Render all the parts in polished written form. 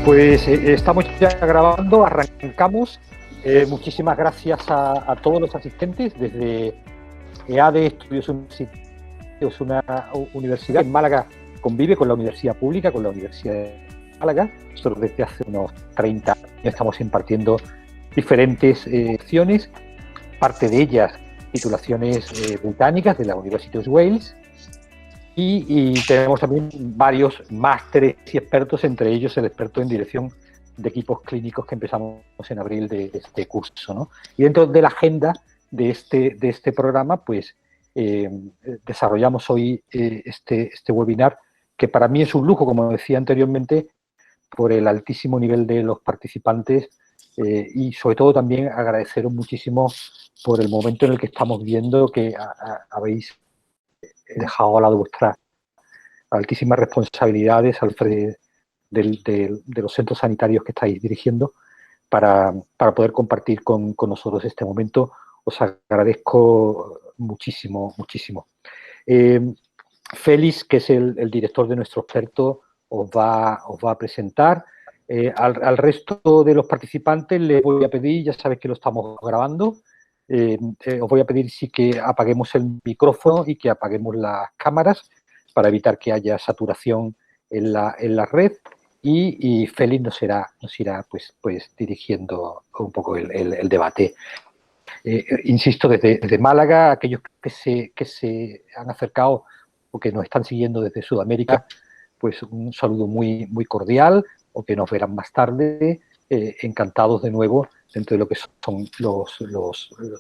Pues estamos ya grabando, arrancamos. Muchísimas gracias a todos los asistentes desde EADE Estudios Universitarios. Es una universidad en Málaga, convive con la universidad pública, con la Universidad de Málaga. Nosotros desde hace unos 30 años estamos impartiendo diferentes lecciones, parte de ellas titulaciones británicas de la University of Wales, y tenemos también varios másteres y expertos, entre ellos el experto en dirección de equipos clínicos que empezamos en abril de este curso, ¿no? Y dentro de la agenda de este programa, pues desarrollamos hoy este webinar, que para mí es un lujo, como decía anteriormente, por el altísimo nivel de los participantes y sobre todo también agradeceros muchísimo por el momento en el que estamos viendo, que habéis dejado a lado vuestras altísimas responsabilidades al frente de los centros sanitarios que estáis dirigiendo para poder compartir con nosotros este momento. Os agradezco muchísimo, muchísimo. Félix, que es el director de nuestro experto, os va a presentar. Al resto de los participantes les voy a pedir, ya sabéis que lo estamos grabando, os voy a pedir sí que apaguemos el micrófono y que apaguemos las cámaras para evitar que haya saturación en la red, y Félix nos irá pues dirigiendo un poco el debate. Insisto, desde Málaga, aquellos que se han acercado o que nos están siguiendo desde Sudamérica, pues un saludo muy, muy cordial, o que nos verán más tarde, encantados de nuevo dentro de lo que son los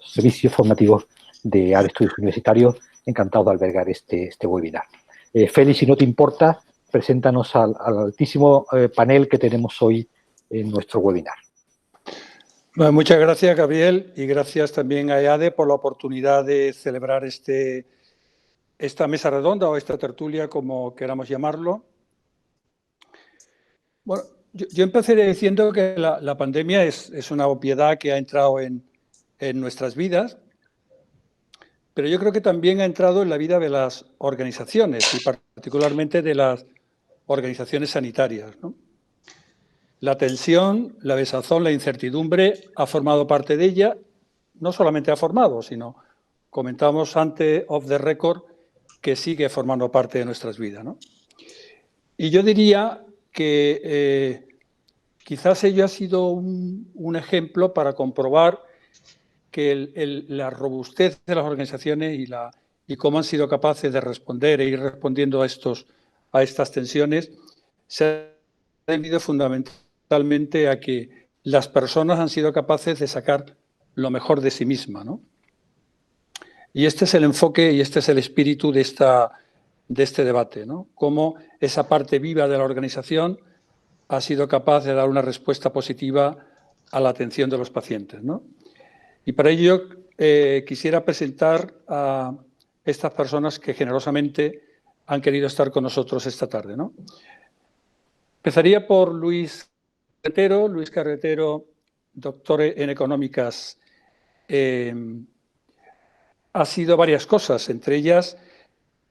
servicios formativos de EADE Estudios Universitarios, encantados de albergar este webinar. Félix, si no te importa, preséntanos al altísimo panel que tenemos hoy en nuestro webinar. Bueno, muchas gracias, Gabriel, y gracias también a EADE por la oportunidad de celebrar esta mesa redonda o esta tertulia, como queramos llamarlo. Bueno, yo empezaré diciendo que la pandemia es una obviedad que ha entrado en nuestras vidas, pero yo creo que también ha entrado en la vida de las organizaciones y particularmente de las organizaciones sanitarias, ¿no? La tensión, la desazón, la incertidumbre ha formado parte de ella. No solamente ha formado, sino comentábamos antes, off the record, que sigue formando parte de nuestras vidas, ¿no? Y yo diría que quizás ello ha sido un ejemplo para comprobar que la robustez de las organizaciones y cómo han sido capaces de responder e ir respondiendo a estas tensiones se ha debido fundamentalmente a que las personas han sido capaces de sacar lo mejor de sí mismas, ¿no? Y este es el enfoque y este es el espíritu de este debate, ¿no? Cómo esa parte viva de la organización ha sido capaz de dar una respuesta positiva a la atención de los pacientes, ¿no? Y para ello quisiera presentar a estas personas que generosamente han querido estar con nosotros esta tarde, ¿no? Empezaría por Luis Carretero. Luis Carretero, doctor en Económicas, ha sido varias cosas, entre ellas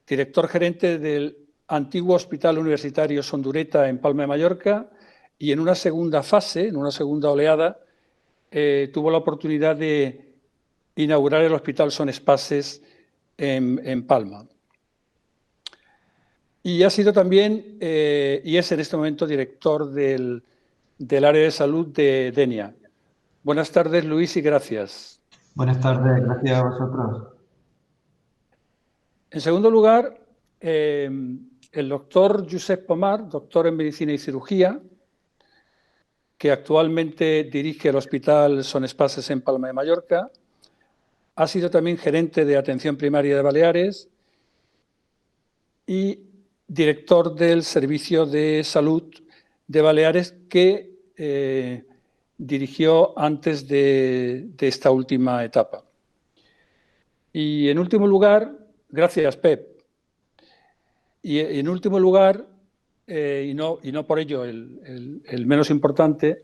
director gerente del antiguo Hospital Universitario Sondureta en Palma de Mallorca, y en una segunda fase, en una segunda oleada, tuvo la oportunidad de inaugurar el Hospital Son Espases en Palma. Y ha sido también, y es en este momento, director del área de salud de Denia. Buenas tardes, Luis, y gracias. Buenas tardes, gracias a vosotros. En segundo lugar, el doctor Josep Pomar, doctor en Medicina y Cirugía, que actualmente dirige el Hospital Son Espases en Palma de Mallorca. Ha sido también gerente de Atención Primaria de Baleares y director del Servicio de Salud de Baleares, que dirigió antes de esta última etapa. Y en último lugar, gracias, Pep. Y en último lugar, y no por ello el menos importante,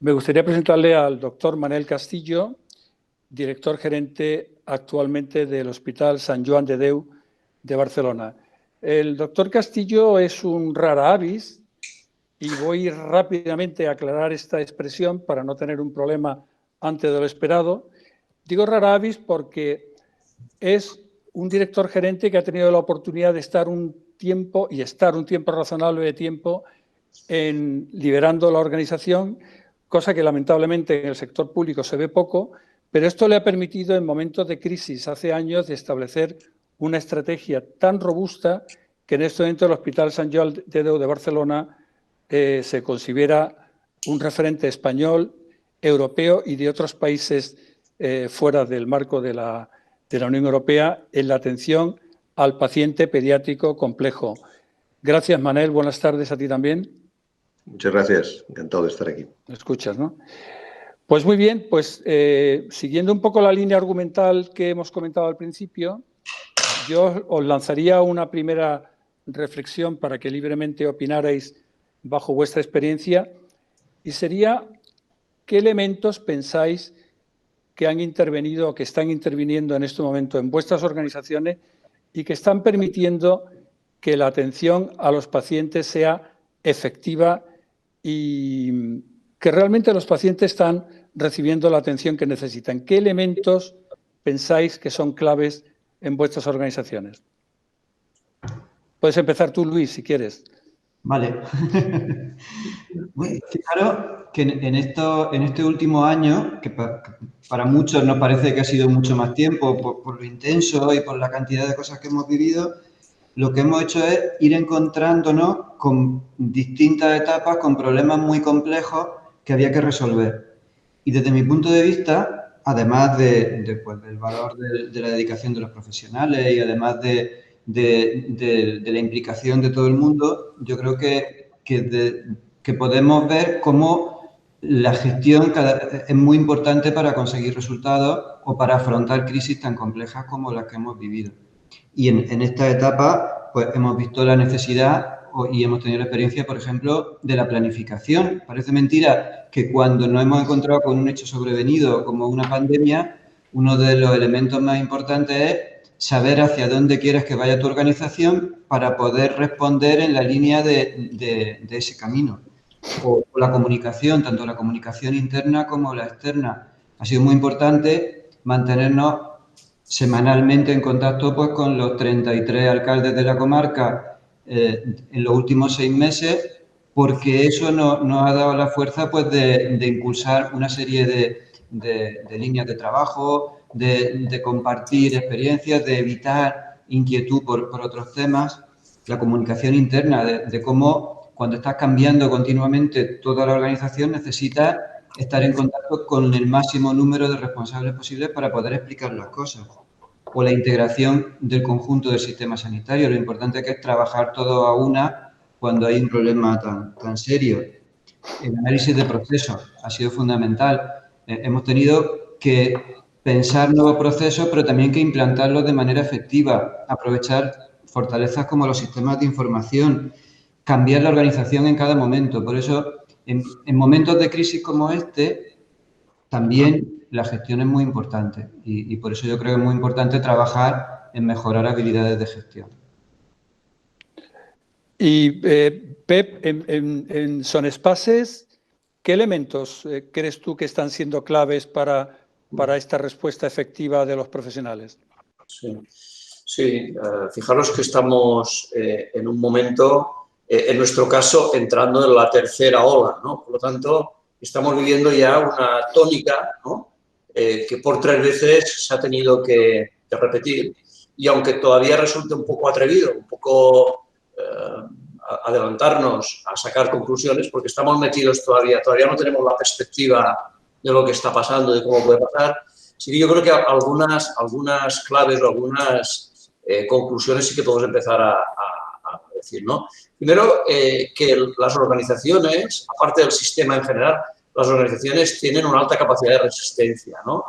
me gustaría presentarle al doctor Manel Castillo, director gerente actualmente del Hospital Sant Joan de Déu de Barcelona. El doctor Castillo es un rara avis y voy rápidamente a aclarar esta expresión para no tener un problema antes de lo esperado. Digo rara avis porque es un director gerente que ha tenido la oportunidad de estar un tiempo razonable de tiempo en liderando la organización, cosa que lamentablemente en el sector público se ve poco, pero esto le ha permitido en momentos de crisis hace años de establecer una estrategia tan robusta que en este momento el Hospital Sant Joan de Déu de Barcelona se considera un referente español, europeo y de otros países fuera del marco de la Unión Europea en la atención al paciente pediátrico complejo. Gracias, Manel. Buenas tardes a ti también. Muchas gracias. Encantado de estar aquí. ¿Me escuchas, no? Pues muy bien, pues siguiendo un poco la línea argumental que hemos comentado al principio, yo os lanzaría una primera reflexión para que libremente opinarais bajo vuestra experiencia y sería ¿qué elementos pensáis que han intervenido o que están interviniendo en este momento en vuestras organizaciones y que están permitiendo que la atención a los pacientes sea efectiva y que realmente los pacientes están recibiendo la atención que necesitan? ¿Qué elementos pensáis que son claves en vuestras organizaciones? Puedes empezar tú, Luis, si quieres. Vale. Bueno, fijaros que en este último año, que para muchos nos parece que ha sido mucho más tiempo por lo intenso y por la cantidad de cosas que hemos vivido, lo que hemos hecho es ir encontrándonos con distintas etapas, con problemas muy complejos que había que resolver. Y desde mi punto de vista, además del valor de la dedicación de los profesionales y además de la implicación de todo el mundo, yo creo que podemos ver cómo la gestión es muy importante para conseguir resultados o para afrontar crisis tan complejas como las que hemos vivido. Y en esta etapa, pues hemos visto la necesidad y hemos tenido la experiencia, por ejemplo, de la planificación. Parece mentira que cuando nos hemos encontrado con un hecho sobrevenido como una pandemia, uno de los elementos más importantes es saber hacia dónde quieres que vaya tu organización para poder responder en la línea de ese camino. O la comunicación, tanto la comunicación interna como la externa. Ha sido muy importante mantenernos semanalmente en contacto pues, con los 33 alcaldes de la comarca en los últimos 6 meses, porque eso nos ha dado la fuerza pues, de impulsar una serie de líneas de trabajo, de compartir experiencias, de evitar inquietud por otros temas. La comunicación interna, de cómo cuando estás cambiando continuamente toda la organización necesitas estar en contacto con el máximo número de responsables posibles para poder explicar las cosas. O la integración del conjunto del sistema sanitario, lo importante que es trabajar todo a una cuando hay un problema tan serio. El análisis de procesos ha sido fundamental. Hemos tenido que pensar nuevos procesos, pero también que implantarlos de manera efectiva, aprovechar fortalezas como los sistemas de información, cambiar la organización en cada momento. Por eso, en momentos de crisis como este, también la gestión es muy importante y por eso yo creo que es muy importante trabajar en mejorar habilidades de gestión. Y, Pep, en Son Espaces, ¿qué elementos crees tú que están siendo claves para esta respuesta efectiva de los profesionales? Sí, fijaros que estamos en un momento, en nuestro caso, entrando en la tercera ola, ¿no? Por lo tanto, estamos viviendo ya una tónica, ¿no? Que por 3 veces se ha tenido que repetir y aunque todavía resulte un poco atrevido, un poco adelantarnos a sacar conclusiones porque estamos metidos todavía no tenemos la perspectiva de lo que está pasando, de cómo puede pasar. Sí que yo creo que algunas claves o algunas conclusiones sí que podemos empezar a decir, ¿no? Primero, que las organizaciones, aparte del sistema en general, las organizaciones tienen una alta capacidad de resistencia, ¿no?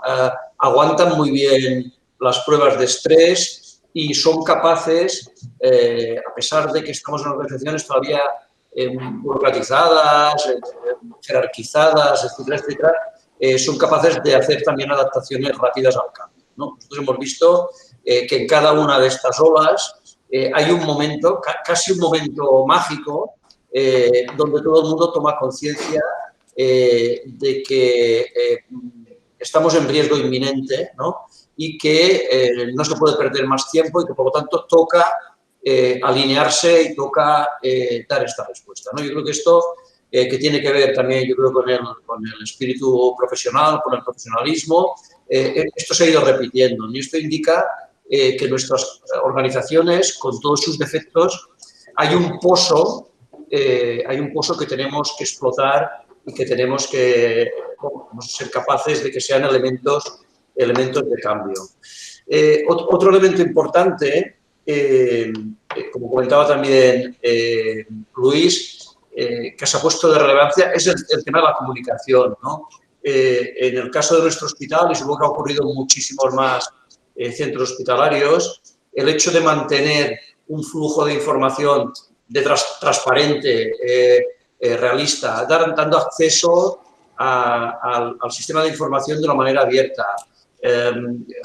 Aguantan muy bien las pruebas de estrés y son capaces, a pesar de que estamos en organizaciones todavía burocratizadas, jerarquizadas, etcétera, etcétera, son capaces de hacer también adaptaciones rápidas al cambio, ¿no? Nosotros hemos visto que en cada una de estas olas hay un momento, casi un momento mágico, donde todo el mundo toma conciencia de que estamos en riesgo inminente, ¿no? Y que no se puede perder más tiempo y que, por lo tanto, toca alinearse y toca dar esta respuesta, ¿no? Yo creo que esto, que tiene que ver también, yo creo, con el espíritu profesional, con el profesionalismo, esto se ha ido repitiendo. Y esto indica que nuestras organizaciones, con todos sus defectos, hay un pozo que tenemos que explotar y que tenemos que ser capaces de que sean elementos de cambio. Otro elemento importante, como comentaba también Luis, que se ha puesto de relevancia, es el tema de la comunicación, ¿no? En el caso de nuestro hospital, y supongo que ha ocurrido en muchísimos más centros hospitalarios, el hecho de mantener un flujo de información transparente, realista, dando acceso al sistema de información de una manera abierta,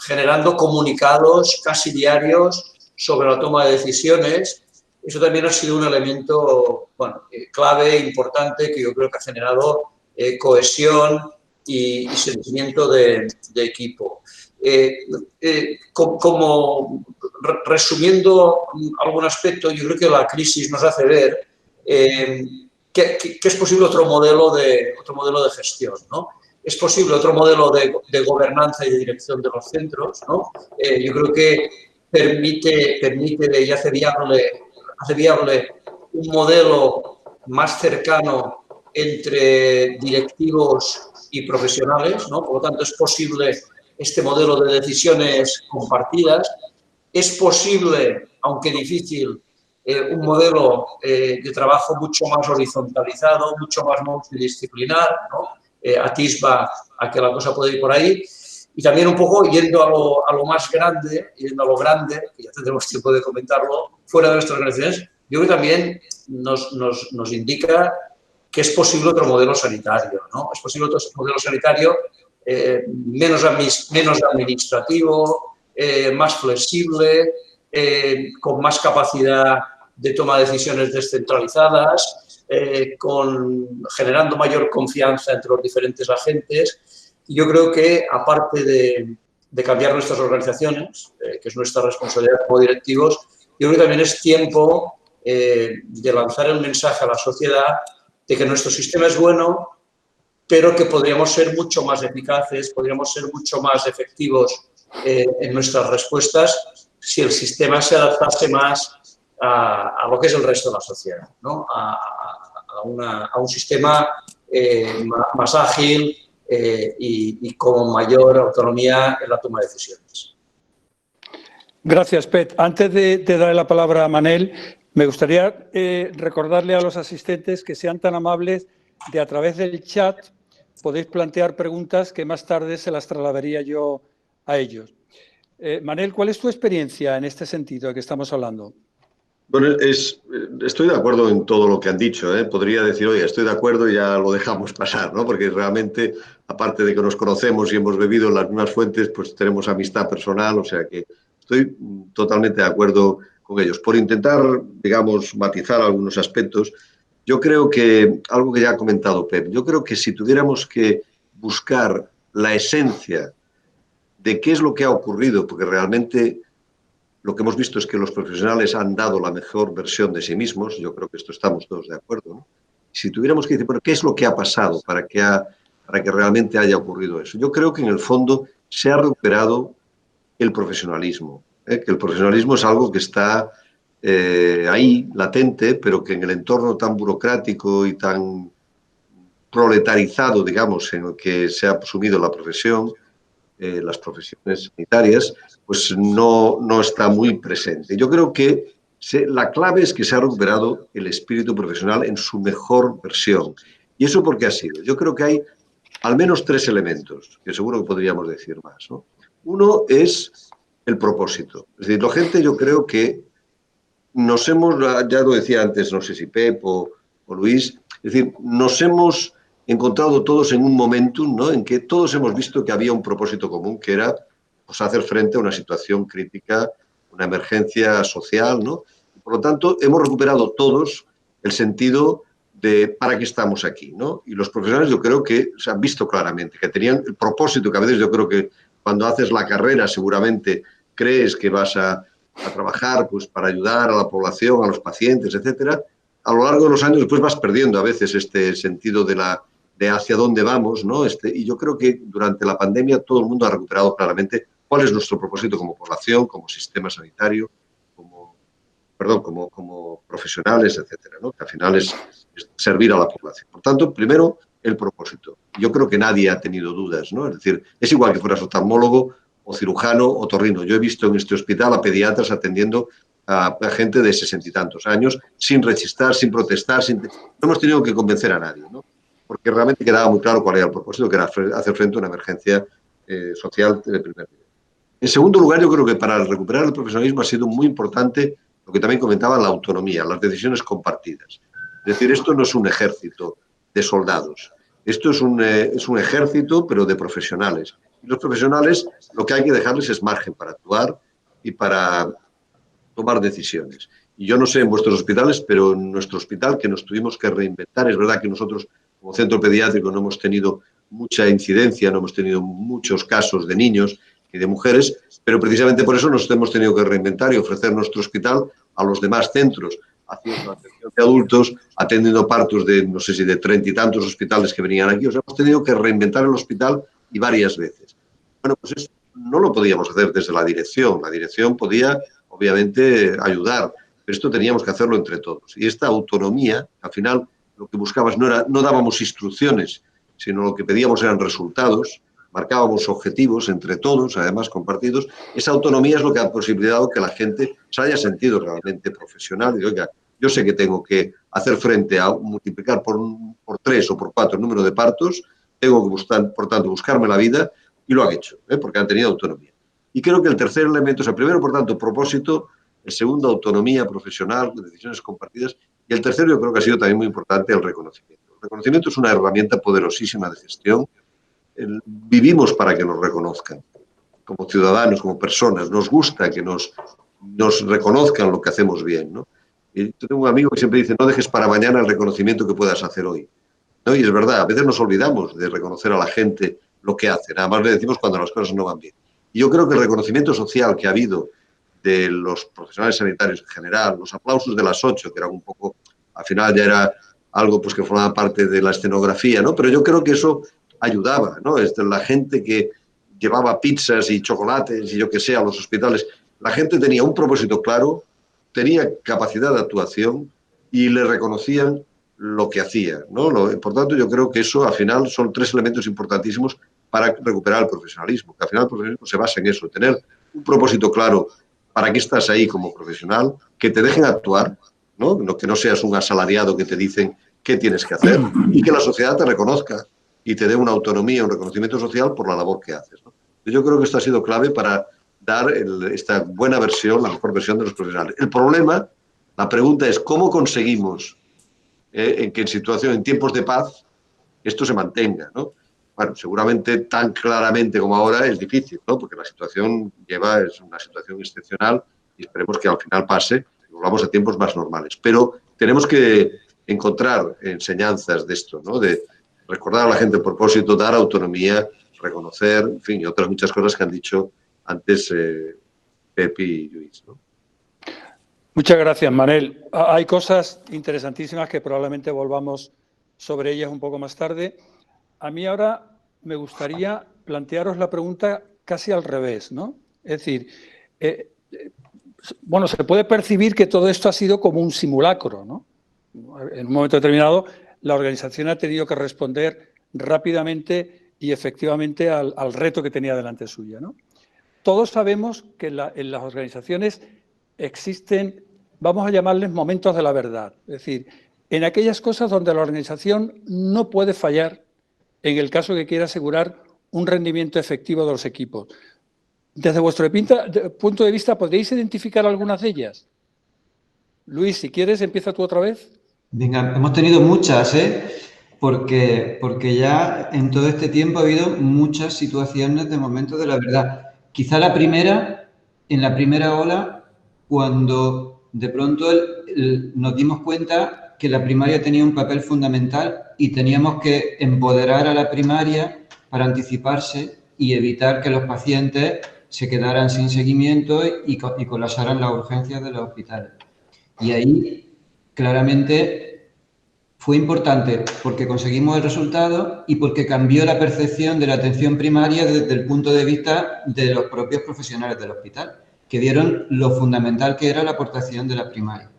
generando comunicados casi diarios sobre la toma de decisiones. Eso también ha sido un elemento clave, importante, que yo creo que ha generado cohesión y sentimiento de equipo. Como resumiendo algún aspecto, yo creo que la crisis nos hace ver que es posible otro modelo de gestión, ¿no? Es posible otro modelo de gobernanza y de dirección de los centros, ¿no? Yo creo que permite y hace viable un modelo más cercano entre directivos y profesionales, ¿no? Por lo tanto, es posible este modelo de decisiones compartidas. Es posible, aunque difícil, un modelo de trabajo mucho más horizontalizado, mucho más multidisciplinar, ¿no? Atisba a que la cosa puede ir por ahí. Y también un poco yendo a lo más grande, yendo a lo grande, que ya tendremos tiempo de comentarlo, fuera de nuestras organizaciones, yo creo que también nos indica que es posible otro modelo sanitario, ¿no? Es posible otro modelo sanitario menos administrativo, más flexible, con más capacidad de toma de decisiones descentralizadas, generando mayor confianza entre los diferentes agentes. Y yo creo que, aparte de cambiar nuestras organizaciones, que es nuestra responsabilidad como directivos, yo creo que también es tiempo de lanzar el mensaje a la sociedad de que nuestro sistema es bueno, pero que podríamos ser mucho más eficaces, podríamos ser mucho más efectivos en nuestras respuestas si el sistema se adaptase más a lo que es el resto de la sociedad, ¿no? A un sistema más ágil y con mayor autonomía en la toma de decisiones. Gracias, Pet. Antes de darle la palabra a Manel, me gustaría recordarle a los asistentes que sean tan amables de, a través del chat, podéis plantear preguntas que más tarde se las trasladaría yo a ellos. Manel, ¿cuál es tu experiencia en este sentido de que estamos hablando? Bueno, estoy de acuerdo en todo lo que han dicho, ¿eh? Podría decir, oye, estoy de acuerdo y ya lo dejamos pasar, ¿no? Porque realmente, aparte de que nos conocemos y hemos bebido en las mismas fuentes, pues tenemos amistad personal, o sea que estoy totalmente de acuerdo con ellos. Por intentar, digamos, matizar algunos aspectos, yo creo que, algo que ya ha comentado Pep, yo creo que si tuviéramos que buscar la esencia de qué es lo que ha ocurrido, porque realmente lo que hemos visto es que los profesionales han dado la mejor versión de sí mismos, yo creo que esto estamos todos de acuerdo, ¿no? Si tuviéramos que decir, bueno, ¿qué es lo que ha pasado para que realmente haya ocurrido eso? Yo creo que en el fondo se ha recuperado el profesionalismo, que el profesionalismo es algo que está ahí, latente, pero que en el entorno tan burocrático y tan proletarizado, digamos, en el que se ha asumido la profesión, las profesiones sanitarias, pues no está muy presente. Yo creo que la clave es que se ha recuperado el espíritu profesional en su mejor versión. ¿Y eso por qué ha sido? Yo creo que hay al menos 3 elementos, que seguro que podríamos decir más, ¿no? Uno es el propósito. Es decir, la gente, yo creo que ya lo decía antes, no sé si Pep o Luis, es decir, nos hemos encontrado todos en un momentum, ¿no?, en que todos hemos visto que había un propósito común, que era, pues, hacer frente a una situación crítica, una emergencia social, ¿no? Por lo tanto, hemos recuperado todos el sentido de para qué estamos aquí, ¿no? Y los profesionales yo creo que se han visto claramente, que tenían el propósito, que a veces yo creo que cuando haces la carrera seguramente crees que vas a trabajar pues, para ayudar a la población, a los pacientes, etcétera. A lo largo de los años después vas perdiendo a veces este sentido de hacia dónde vamos, ¿no? Y yo creo que durante la pandemia todo el mundo ha recuperado claramente cuál es nuestro propósito como población, como sistema sanitario, como profesionales, etcétera, ¿no? Que al final es servir a la población. Por tanto, primero, el propósito. Yo creo que nadie ha tenido dudas, ¿no? Es decir, es igual que fueras oftalmólogo o cirujano o otorrino. Yo he visto en este hospital a pediatras atendiendo a gente de 60 y tantos años, sin rechistar, sin protestar, no hemos tenido que convencer a nadie, ¿no? Porque realmente quedaba muy claro cuál era el propósito, que era hacer frente a una emergencia social de primer nivel. En segundo lugar, yo creo que para recuperar el profesionalismo ha sido muy importante lo que también comentaba, la autonomía, las decisiones compartidas. Es decir, esto no es un ejército de soldados, esto es un ejército, pero de profesionales. Y los profesionales lo que hay que dejarles es margen para actuar y para tomar decisiones. Y yo no sé en vuestros hospitales, pero en nuestro hospital que nos tuvimos que reinventar, es verdad que nosotros como centro pediátrico no hemos tenido mucha incidencia, no hemos tenido muchos casos de niños y de mujeres, pero precisamente por eso nos hemos tenido que reinventar y ofrecer nuestro hospital a los demás centros, haciendo atención de adultos, atendiendo partos de, no sé si de 30 y tantos hospitales que venían aquí. O sea, hemos tenido que reinventar el hospital y varias veces. Bueno, pues eso no lo podíamos hacer desde la dirección. La dirección podía, obviamente, ayudar, pero esto teníamos que hacerlo entre todos. Y esta autonomía, al final, lo que buscabas no dábamos instrucciones, sino lo que pedíamos eran resultados, marcábamos objetivos entre todos, además compartidos. Esa autonomía es lo que ha posibilitado que la gente se haya sentido realmente profesional. Y, oiga, yo sé que tengo que hacer frente a multiplicar por 3 o por 4 el número de partos, tengo que, por tanto, buscarme la vida, y lo han hecho, porque han tenido autonomía. Y creo que el tercer elemento es el primero, por tanto, propósito, el segundo, autonomía profesional, decisiones compartidas, y el tercero yo creo que ha sido también muy importante, el reconocimiento. El reconocimiento es una herramienta poderosísima de gestión. Vivimos para que nos reconozcan, como ciudadanos, como personas. Nos gusta que nos reconozcan lo que hacemos bien, ¿no? Y yo tengo un amigo que siempre dice, no dejes para mañana el reconocimiento que puedas hacer hoy, ¿no? Y es verdad, a veces nos olvidamos de reconocer a la gente lo que hace, nada más le decimos cuando las cosas no van bien. Y yo creo que el reconocimiento social que ha habido de los profesionales sanitarios en general, los aplausos de las 8, que eran un poco, al final ya era algo pues que formaba parte de la escenografía, ¿no? Pero yo creo que eso ayudaba, ¿no? La gente que llevaba pizzas y chocolates y yo que sé a los hospitales, la gente tenía un propósito claro, tenía capacidad de actuación y le reconocían lo que hacía, ¿no? Por tanto, yo creo que eso al final son 3 elementos importantísimos para recuperar el profesionalismo, que al final el profesionalismo se basa en eso, tener un propósito claro para qué estás ahí como profesional, que te dejen actuar, ¿no? Que no seas un asalariado que te dicen qué tienes que hacer y que la sociedad te reconozca y te dé una autonomía, un reconocimiento social por la labor que haces, ¿no? Yo creo que esto ha sido clave para dar esta buena versión, la mejor versión de los profesionales. El problema, la pregunta es cómo conseguimos en que en tiempos de paz, esto se mantenga, ¿no? Bueno, seguramente tan claramente como ahora es difícil, ¿no? Porque la situación es una situación excepcional y esperemos que al final pase y volvamos a tiempos más normales. Pero tenemos que encontrar enseñanzas de esto, ¿no? De recordar a la gente el propósito, dar autonomía, reconocer, en fin, y otras muchas cosas que han dicho antes Pepe y Luis, ¿no? Muchas gracias, Manel. Hay cosas interesantísimas que probablemente volvamos sobre ellas un poco más tarde. A mí ahora me gustaría plantearos la pregunta casi al revés, ¿no? Es decir, bueno, se puede percibir que todo esto ha sido como un simulacro, ¿no? En un momento determinado, la organización ha tenido que responder rápidamente y efectivamente al reto que tenía delante suya, ¿no? Todos sabemos que en las organizaciones existen, vamos a llamarles momentos de la verdad. Es decir, en aquellas cosas donde la organización no puede fallar en el caso que quiera asegurar un rendimiento efectivo de los equipos. Desde vuestro punto de vista, ¿podríais identificar algunas de ellas? Luis, si quieres, empieza tú otra vez. Venga, hemos tenido muchas, porque ya en todo este tiempo ha habido muchas situaciones de momentos de la verdad. Quizá en la primera ola, cuando de pronto nos dimos cuenta que la primaria tenía un papel fundamental y teníamos que empoderar a la primaria para anticiparse y evitar que los pacientes se quedaran sin seguimiento y colapsaran las urgencias de los hospitales. Y ahí, claramente, fue importante porque conseguimos el resultado y porque cambió la percepción de la atención primaria desde el punto de vista de los propios profesionales del hospital, que vieron lo fundamental que era la aportación de la primaria.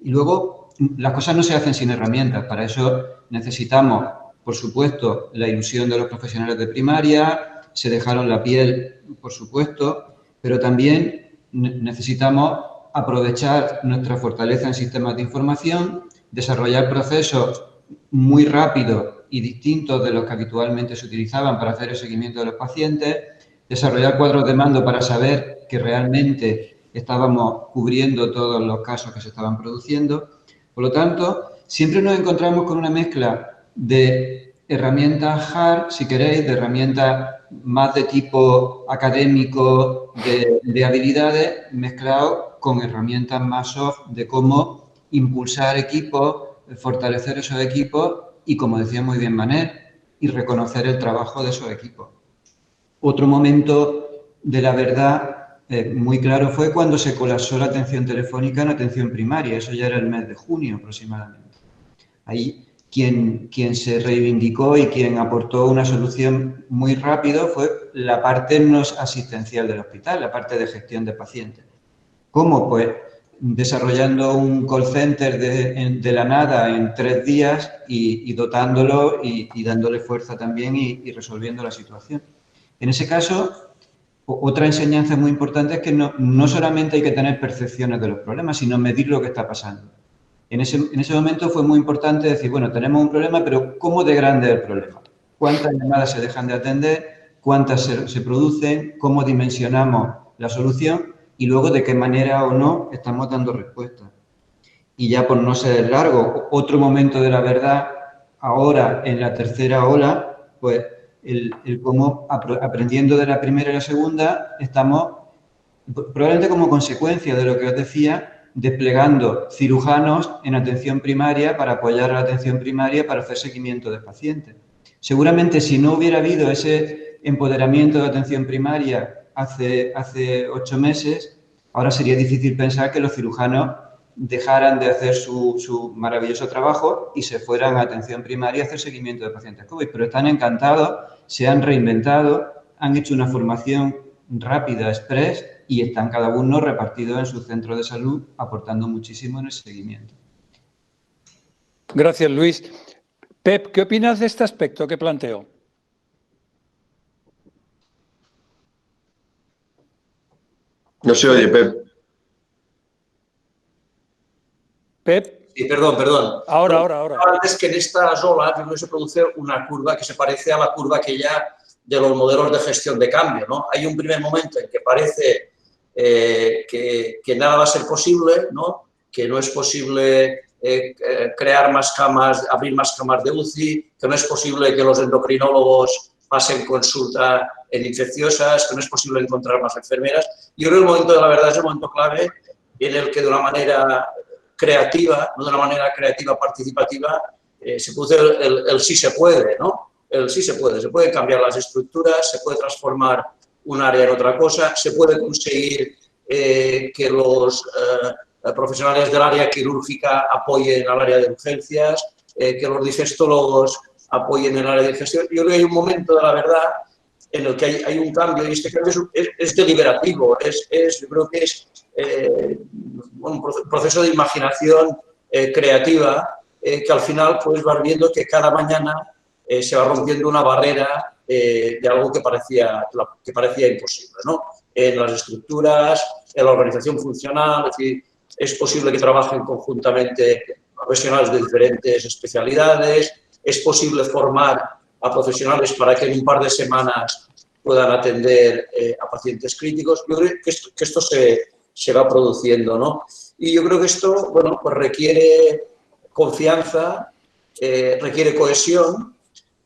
Y luego, las cosas no se hacen sin herramientas. Para eso necesitamos, por supuesto, la ilusión de los profesionales de primaria, se dejaron la piel, por supuesto, pero también necesitamos aprovechar nuestra fortaleza en sistemas de información, desarrollar procesos muy rápidos y distintos de los que habitualmente se utilizaban para hacer el seguimiento de los pacientes, desarrollar cuadros de mando para saber que realmente estábamos cubriendo todos los casos que se estaban produciendo. Por lo tanto, siempre nos encontramos con una mezcla de herramientas hard, si queréis, de herramientas más de tipo académico, de habilidades, mezclados con herramientas más soft de cómo impulsar equipos, fortalecer esos equipos y, como decía muy bien Manel, y reconocer el trabajo de esos equipos. Otro momento de la verdad muy claro fue cuando se colapsó la atención telefónica en atención primaria. Eso ya era el mes de junio aproximadamente. Ahí quien se reivindicó y quien aportó una solución muy rápido fue la parte no asistencial del hospital, la parte de gestión de pacientes. ¿Cómo? Pues desarrollando un call center de la nada en 3 días y dotándolo y dándole fuerza también y resolviendo la situación. En ese caso, otra enseñanza muy importante es que no solamente hay que tener percepciones de los problemas, sino medir lo que está pasando. En ese momento fue muy importante decir, bueno, tenemos un problema, pero ¿cómo de grande es el problema? ¿Cuántas llamadas se dejan de atender? ¿Cuántas se producen? ¿Cómo dimensionamos la solución? Y luego, ¿de qué manera o no estamos dando respuesta? Y ya por no ser largo, otro momento de la verdad, ahora en la tercera ola, pues el cómo aprendiendo de la primera y la segunda, estamos probablemente como consecuencia de lo que os decía, desplegando cirujanos en atención primaria para apoyar a la atención primaria para hacer seguimiento de pacientes. Seguramente si no hubiera habido ese empoderamiento de atención primaria hace 8 meses, ahora sería difícil pensar que los cirujanos dejaran de hacer su maravilloso trabajo y se fueran a atención primaria a hacer seguimiento de pacientes COVID, pero están encantados, se han reinventado, han hecho una formación rápida, express, y están cada uno repartidos en su centro de salud, aportando muchísimo en el seguimiento. Gracias, Luis. Pep, ¿qué opinas de este aspecto que planteo? No se oye, Pep. Pep. Sí, perdón. Ahora. Antes que en estas olas se produce una curva que se parece a la curva aquella de los modelos de gestión de cambio, ¿no? Hay un primer momento en que parece que nada va a ser posible, ¿no? Que no es posible crear más camas, abrir más camas de UCI, que no es posible que los endocrinólogos pasen consulta en infecciosas, que no es posible encontrar más enfermeras. Yo creo que el momento de la verdad es el momento clave en el que de una manera creativa, no de una manera creativa participativa, se produce el sí se puede, ¿no? El sí se puede cambiar las estructuras, se puede transformar un área en otra cosa, se puede conseguir que los profesionales del área quirúrgica apoyen al área de urgencias, que los digestólogos apoyen el área de gestión. Yo creo que hay un momento de la verdad en el que hay un cambio y este cambio es deliberativo, yo creo que es un proceso de imaginación creativa que al final pues vas viendo que cada mañana se va rompiendo una barrera de algo que parecía imposible, ¿no? En las estructuras, en la organización funcional, es decir, es posible que trabajen conjuntamente profesionales de diferentes especialidades, es posible formar a profesionales para que en un par de semanas puedan atender a pacientes críticos. Yo creo que esto se va produciendo, ¿no? Y yo creo que esto, bueno, pues requiere confianza, requiere cohesión,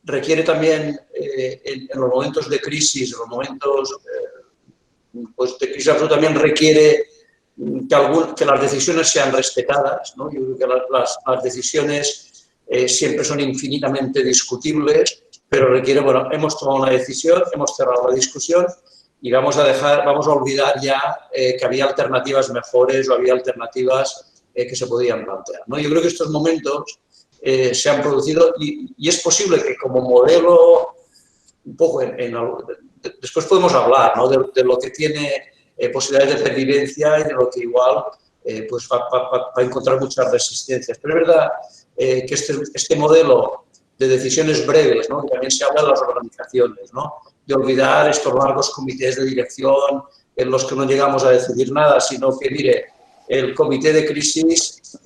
requiere también en los momentos de crisis, en los momentos pues de crisis absoluta, también requiere que las decisiones sean respetadas, ¿no? Yo creo que las decisiones siempre son infinitamente discutibles, pero requiere, bueno, hemos tomado una decisión, hemos cerrado la discusión y vamos a olvidar ya que había alternativas mejores o había alternativas que se podían plantear, ¿no? Yo creo que estos momentos se han producido y es posible que como modelo, un poco después podemos hablar, ¿no? de lo que tiene posibilidades de pervivencia y de lo que igual pues va a encontrar muchas resistencias. Pero es verdad que este modelo de decisiones breves, ¿no? Que también se habla de las organizaciones, ¿no? De olvidar estos largos comités de dirección en los que no llegamos a decidir nada, sino que, mire, el comité de crisis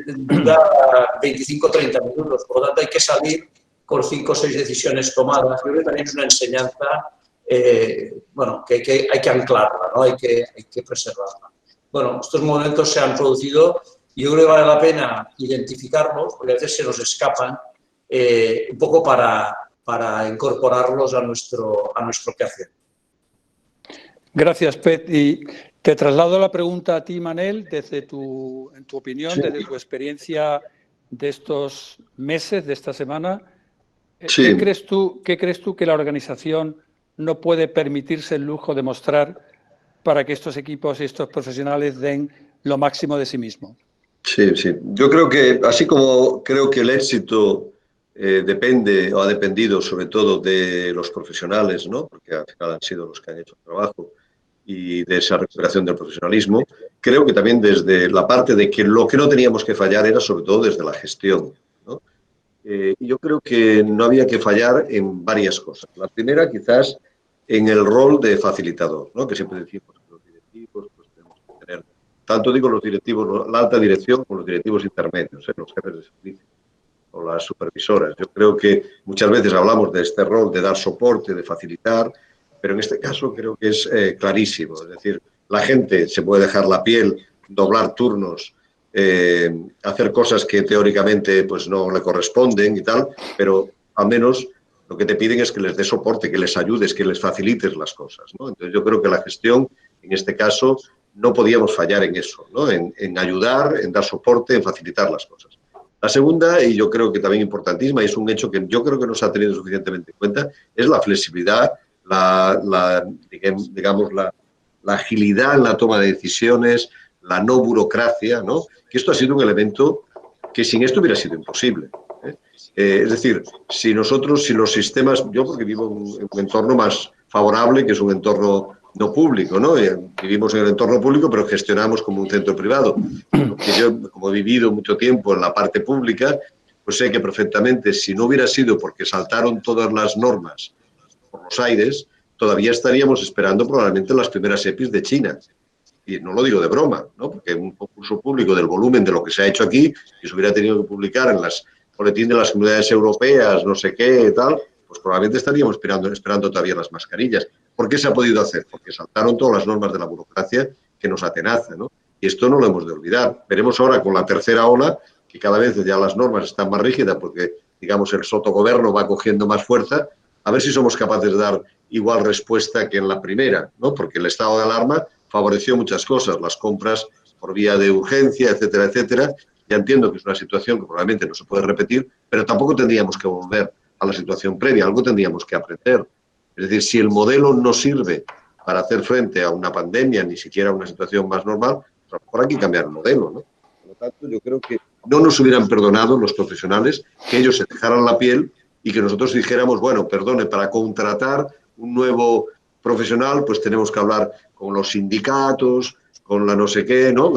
dura 25 o 30 minutos, por lo tanto hay que salir con 5 o 6 decisiones tomadas. Yo creo que también es una enseñanza bueno, que hay que anclarla, ¿no? Hay que preservarla. Bueno, estos momentos se han producido y yo creo que vale la pena identificarlos, porque a veces se nos escapan, un poco para incorporarlos a nuestro quehacer. Gracias, Pet. Y te traslado la pregunta a ti, Manel, en tu opinión, sí, desde tu experiencia de estos meses, de esta semana. Sí. ¿Qué crees tú que la organización no puede permitirse el lujo de mostrar para que estos equipos y estos profesionales den lo máximo de sí mismos? Sí, sí. Yo creo que, así como creo que el éxito depende o ha dependido sobre todo de los profesionales, ¿no? Porque al final han sido los que han hecho el trabajo, y de esa recuperación del profesionalismo, creo que también desde la parte de que lo que no teníamos que fallar era sobre todo desde la gestión, ¿no? Yo creo que no había que fallar en varias cosas. La primera, quizás, en el rol de facilitador, ¿no? Que siempre decimos que los directivos pues, tenemos que tener, tanto digo los directivos, la alta dirección como los directivos intermedios, los jefes de servicio o las supervisoras. Yo creo que muchas veces hablamos de este rol de dar soporte, de facilitar, pero en este caso creo que es clarísimo. Es decir, la gente se puede dejar la piel, doblar turnos, hacer cosas que teóricamente pues, no le corresponden y tal, pero al menos lo que te piden es que les des soporte, que les ayudes, que les facilites las cosas, ¿no? Entonces yo creo que la gestión, en este caso, no podíamos fallar en eso, ¿no? En ayudar, en dar soporte, en facilitar las cosas. La segunda, y yo creo que también importantísima, y es un hecho que yo creo que no se ha tenido suficientemente en cuenta, es la flexibilidad, digamos, la agilidad en la toma de decisiones, la no burocracia, ¿no? Que esto ha sido un elemento que sin esto hubiera sido imposible. Es decir, si los sistemas, yo porque vivo en un entorno más favorable, que es un entorno no público, ¿no? Vivimos en el entorno público, pero gestionamos como un centro privado. Que yo, como he vivido mucho tiempo en la parte pública, pues sé que perfectamente, si no hubiera sido porque saltaron todas las normas por los aires, todavía estaríamos esperando probablemente las primeras EPIs de China. Y no lo digo de broma, ¿no? Porque un concurso público del volumen de lo que se ha hecho aquí, y se hubiera tenido que publicar en las boletín de las comunidades europeas, no sé qué, tal, pues probablemente estaríamos esperando todavía las mascarillas. ¿Por qué se ha podido hacer? Porque saltaron todas las normas de la burocracia que nos atenaza, ¿no? Y esto no lo hemos de olvidar. Veremos ahora con la tercera ola que cada vez ya las normas están más rígidas porque, digamos, el sotogobierno va cogiendo más fuerza, a ver si somos capaces de dar igual respuesta que en la primera, ¿no? Porque el estado de alarma favoreció muchas cosas, las compras por vía de urgencia, etcétera, etcétera. Ya entiendo que es una situación que probablemente no se puede repetir, pero tampoco tendríamos que volver a la situación previa, algo tendríamos que aprender. Es decir, si el modelo no sirve para hacer frente a una pandemia, ni siquiera a una situación más normal, pues a lo mejor hay que cambiar el modelo, ¿no? Por lo tanto, yo creo que no nos hubieran perdonado los profesionales que ellos se dejaran la piel y que nosotros dijéramos, bueno, perdone, para contratar un nuevo profesional, pues tenemos que hablar con los sindicatos, con la no sé qué, ¿no?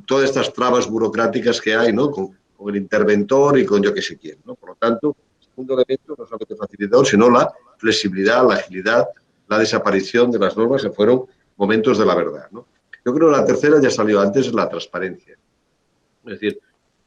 Todas estas trabas burocráticas que hay, ¿no? Con el interventor y con yo que sé quién, ¿no? Por lo tanto, el segundo elemento no solamente facilitador, sino la flexibilidad, la agilidad, la desaparición de las normas que fueron momentos de la verdad, ¿no? Yo creo que la tercera ya salió antes, es la transparencia. Es decir,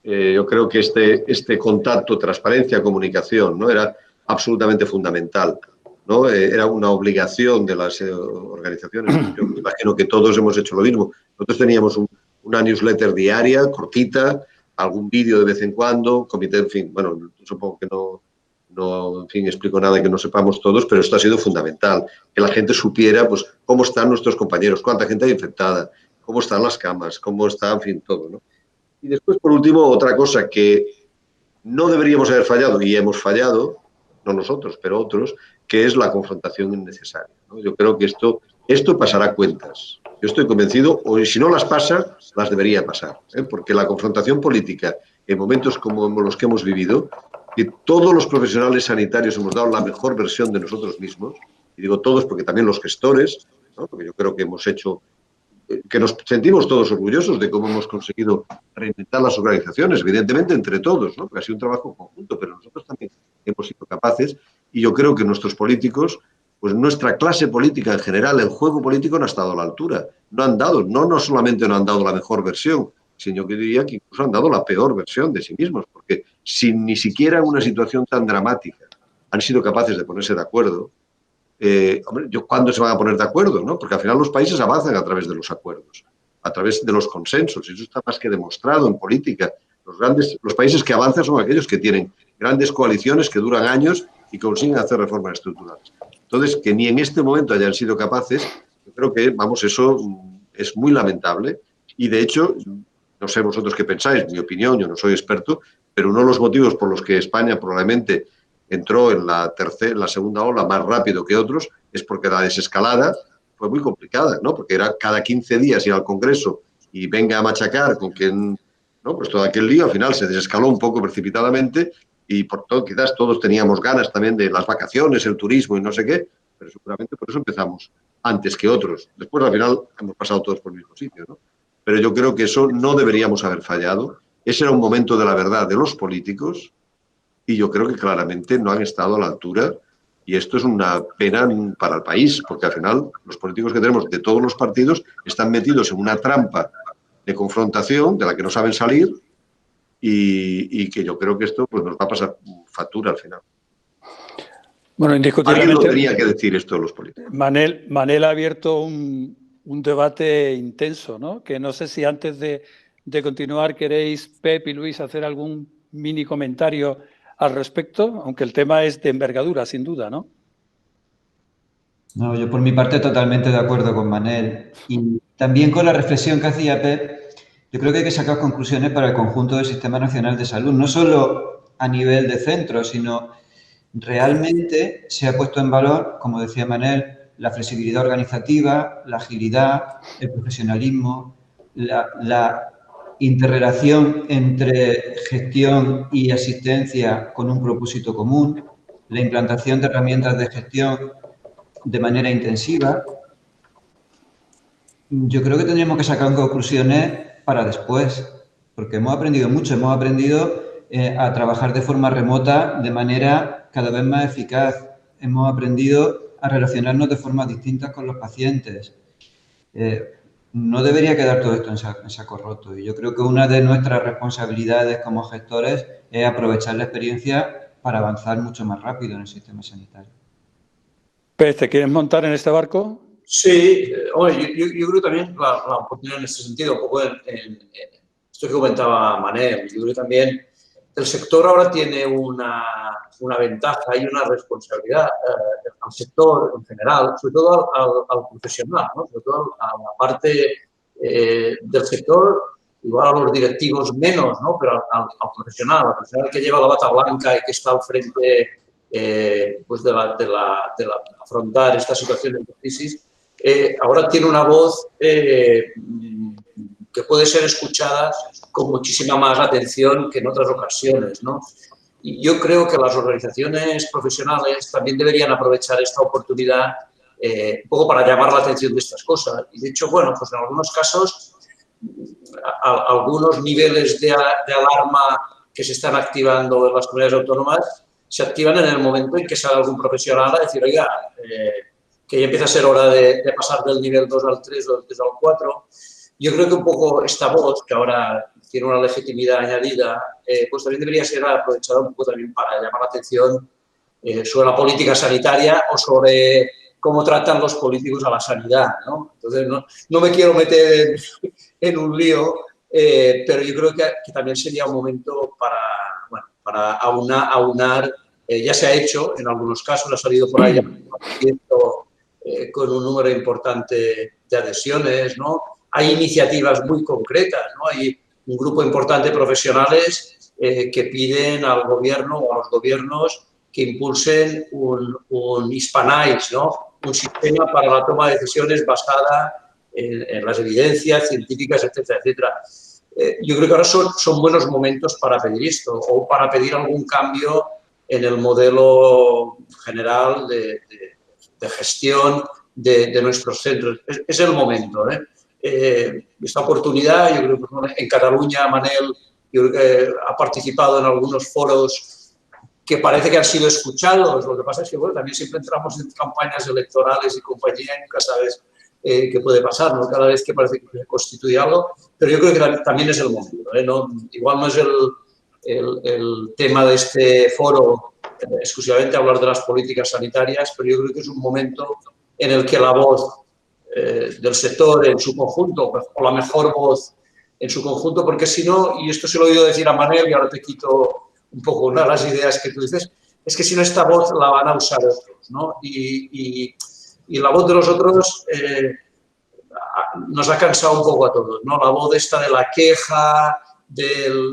yo creo que este contacto, transparencia, comunicación, ¿no? Era absolutamente fundamental, ¿no? Era una obligación de las organizaciones. Yo me imagino que todos hemos hecho lo mismo. Nosotros teníamos una newsletter diaria, cortita, algún vídeo de vez en cuando, comité, en fin, bueno, supongo que no, en fin, explico nada que no sepamos todos, pero esto ha sido fundamental, que la gente supiera, pues, cómo están nuestros compañeros, cuánta gente hay infectada, cómo están las camas, cómo está, en fin, todo, ¿no? Y después, por último, otra cosa que no deberíamos haber fallado, y hemos fallado, no nosotros, pero otros, que es la confrontación innecesaria, ¿no? Yo creo que esto pasará cuentas. Yo estoy convencido, o si no las pasa, las debería pasar, ¿eh? Porque la confrontación política, en momentos como los que hemos vivido, que todos los profesionales sanitarios hemos dado la mejor versión de nosotros mismos, y digo todos porque también los gestores, ¿no? Porque yo creo que hemos hecho, que nos sentimos todos orgullosos de cómo hemos conseguido reinventar las organizaciones, evidentemente entre todos, ¿no? Porque ha sido un trabajo conjunto, pero nosotros también hemos sido capaces, y yo creo que nuestros políticos, pues nuestra clase política en general, el juego político no ha estado a la altura, no solamente no han dado la mejor versión, sino que diría que incluso han dado la peor versión de sí mismos, porque sin ni siquiera en una situación tan dramática han sido capaces de ponerse de acuerdo. Hombre, ¿cuándo se van a poner de acuerdo, no? Porque al final los países avanzan a través de los acuerdos, a través de los consensos, y eso está más que demostrado en política. Los países que avanzan son aquellos que tienen grandes coaliciones que duran años y consiguen hacer reformas estructurales. Entonces, que ni en este momento hayan sido capaces, yo creo que, vamos, eso es muy lamentable, y de hecho, no sé vosotros qué pensáis, mi opinión, yo no soy experto, pero uno de los motivos por los que España probablemente entró en la segunda ola más rápido que otros, es porque la desescalada fue muy complicada, ¿no? Porque era cada 15 días ir al Congreso y venga a machacar con que, ¿no? Pues todo aquel lío al final se desescaló un poco precipitadamente, y por todo quizás todos teníamos ganas también de las vacaciones, el turismo y no sé qué, pero seguramente por eso empezamos antes que otros. Después al final hemos pasado todos por el mismo sitio, ¿no? Pero yo creo que eso no deberíamos haber fallado. Ese era un momento de la verdad de los políticos, y yo creo que claramente no han estado a la altura, y esto es una pena para el país, porque al final los políticos que tenemos de todos los partidos están metidos en una trampa de confrontación de la que no saben salir, y que yo creo que esto pues nos va a pasar factura al final. Bueno, indiscutiblemente. Alguien lo tenía que decir esto de los políticos. Manel ha abierto un debate intenso, ¿no? Que no sé si antes de continuar queréis, Pep y Luis, hacer algún mini comentario al respecto, aunque el tema es de envergadura, sin duda, ¿no? No, yo por mi parte totalmente de acuerdo con Manel. Y también con la reflexión que hacía Pep, yo creo que hay que sacar conclusiones para el conjunto del Sistema Nacional de Salud, no solo a nivel de centro, sino realmente se ha puesto en valor, como decía Manel, la flexibilidad organizativa, la agilidad, el profesionalismo, la interrelación entre gestión y asistencia con un propósito común, la implantación de herramientas de gestión de manera intensiva. Yo creo que tendríamos que sacar conclusiones para después, porque hemos aprendido mucho, hemos aprendido a trabajar de forma remota de manera cada vez más eficaz, hemos aprendido a relacionarnos de formas distintas con los pacientes. No debería quedar todo esto en saco roto, y yo creo que una de nuestras responsabilidades como gestores es aprovechar la experiencia para avanzar mucho más rápido en el sistema sanitario. Pep, ¿te quieres montar en este barco? Sí, yo creo también la oportunidad en este sentido, un poco en esto que comentaba Manel. Yo creo que también el sector ahora tiene una ventaja y una responsabilidad al sector en general, sobre todo al profesional, ¿no? Sobre todo a la parte del sector, igual a los directivos menos, ¿no? Pero al profesional que lleva la bata blanca y que está al frente pues de afrontar esta situación de crisis, ahora tiene una voz que puede ser escuchada con muchísima más atención que en otras ocasiones, ¿no? Y yo creo que las organizaciones profesionales también deberían aprovechar esta oportunidad un poco para llamar la atención de estas cosas. Y de hecho, bueno, pues en algunos casos, algunos niveles de alarma que se están activando en las comunidades autónomas se activan en el momento en que sale algún profesional a decir, oiga, que ya empieza a ser hora de pasar del nivel 2 al 3 o del 3 al 4. Yo creo que un poco esta voz, que ahora tiene una legitimidad añadida, pues también debería ser aprovechada un poco también para llamar la atención sobre la política sanitaria o sobre cómo tratan los políticos a la sanidad, ¿no? Entonces, no me quiero meter en un lío, pero yo creo que también sería un momento para aunar, ya se ha hecho en algunos casos, ha salido por ahí con un número importante de adhesiones, ¿no? hay iniciativas muy concretas, ¿no? Hay un grupo importante de profesionales que piden al gobierno o a los gobiernos que impulsen un Hispanize, ¿no? Un sistema para la toma de decisiones basada en las evidencias científicas, etcétera, etcétera. Yo creo que ahora son buenos momentos para pedir esto o para pedir algún cambio en el modelo general de gestión de nuestros centros. Es el momento, esta oportunidad, yo creo que en Cataluña, Manel, yo creo que ha participado en algunos foros que parece que han sido escuchados. Lo que pasa es que, bueno, también siempre entramos en campañas electorales y compañía y nunca sabes qué puede pasar, ¿no? Cada vez que parece que se constituye algo, pero yo creo que también es el momento, ¿no? Igual no es el tema de este foro exclusivamente hablar de las políticas sanitarias, pero yo creo que es un momento en el que la voz del sector en su conjunto, o la mejor voz en su conjunto, porque si no, y esto se lo he oído decir a Manel y ahora te quito un poco una de las ideas que tú dices, es que si no esta voz la van a usar otros, ¿no? Y la voz de los otros nos ha cansado un poco a todos, ¿no? La voz esta de la queja, del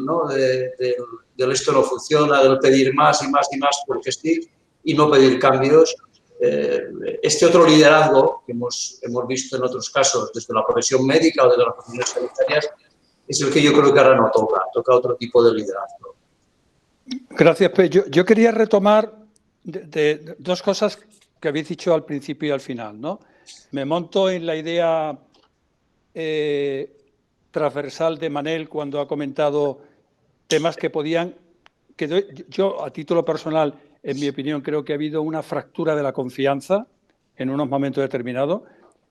esto no funciona, del pedir más y más y más porque sí, y no pedir cambios. Este otro liderazgo que hemos visto en otros casos, desde la profesión médica o desde las profesiones sanitarias, es el que yo creo que ahora no toca otro tipo de liderazgo. Gracias, Pedro. Yo quería retomar de dos cosas que habéis dicho al principio y al final, ¿no? Me monto en la idea transversal de Manel cuando ha comentado temas que podían... yo, a título personal, en mi opinión, creo que ha habido una fractura de la confianza en unos momentos determinados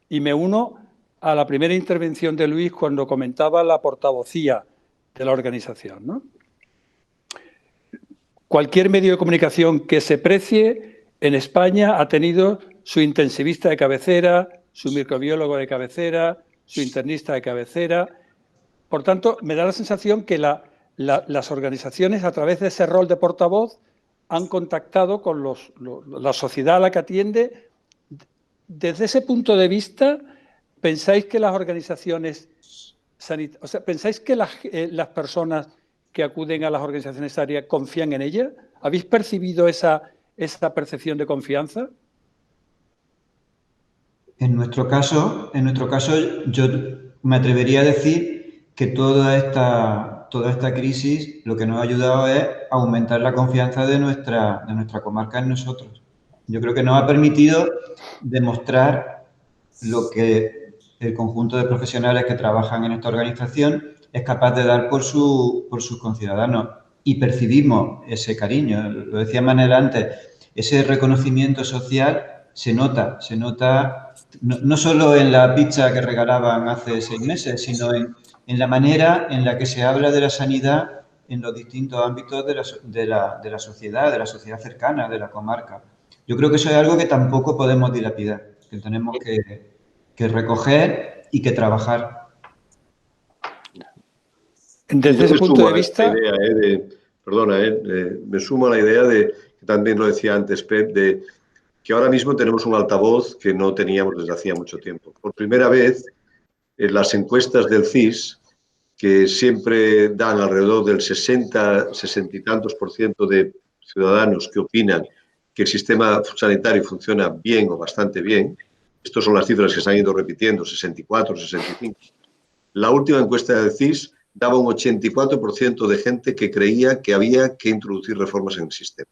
y me uno a la primera intervención de Luis cuando comentaba la portavocía de la organización, ¿no? Cualquier medio de comunicación que se precie en España ha tenido su intensivista de cabecera, su microbiólogo de cabecera, su internista de cabecera. Por tanto, me da la sensación que las organizaciones, a través de ese rol de portavoz, han contactado con la sociedad a la que atiende. Desde ese punto de vista, ¿pensáis que las organizaciones sanitarias, o sea, pensáis que las personas que acuden a las organizaciones sanitarias confían en ellas? ¿Habéis percibido esa percepción de confianza? En nuestro caso, yo me atrevería a decir que toda esta crisis lo que nos ha ayudado es aumentar la confianza de nuestra comarca en nosotros. Yo creo que nos ha permitido demostrar lo que el conjunto de profesionales que trabajan en esta organización es capaz de dar por sus conciudadanos. Y percibimos ese cariño, lo decía Manel antes, ese reconocimiento social se nota no solo en la pizza que regalaban hace 6 meses, sino en la manera en la que se habla de la sanidad en los distintos ámbitos de la sociedad cercana, de la comarca. Yo creo que eso es algo que tampoco podemos dilapidar, que tenemos que recoger y que trabajar. Desde ese punto de vista... me sumo a la idea de, que también lo decía antes Pep, de que ahora mismo tenemos un altavoz que no teníamos desde hacía mucho tiempo. Por primera vez, en las encuestas del CIS, que siempre dan alrededor del 60 y tantos % de ciudadanos que opinan que el sistema sanitario funciona bien o bastante bien, estas son las cifras que se han ido repitiendo, 64, 65. La última encuesta del CIS daba un 84% de gente que creía que había que introducir reformas en el sistema.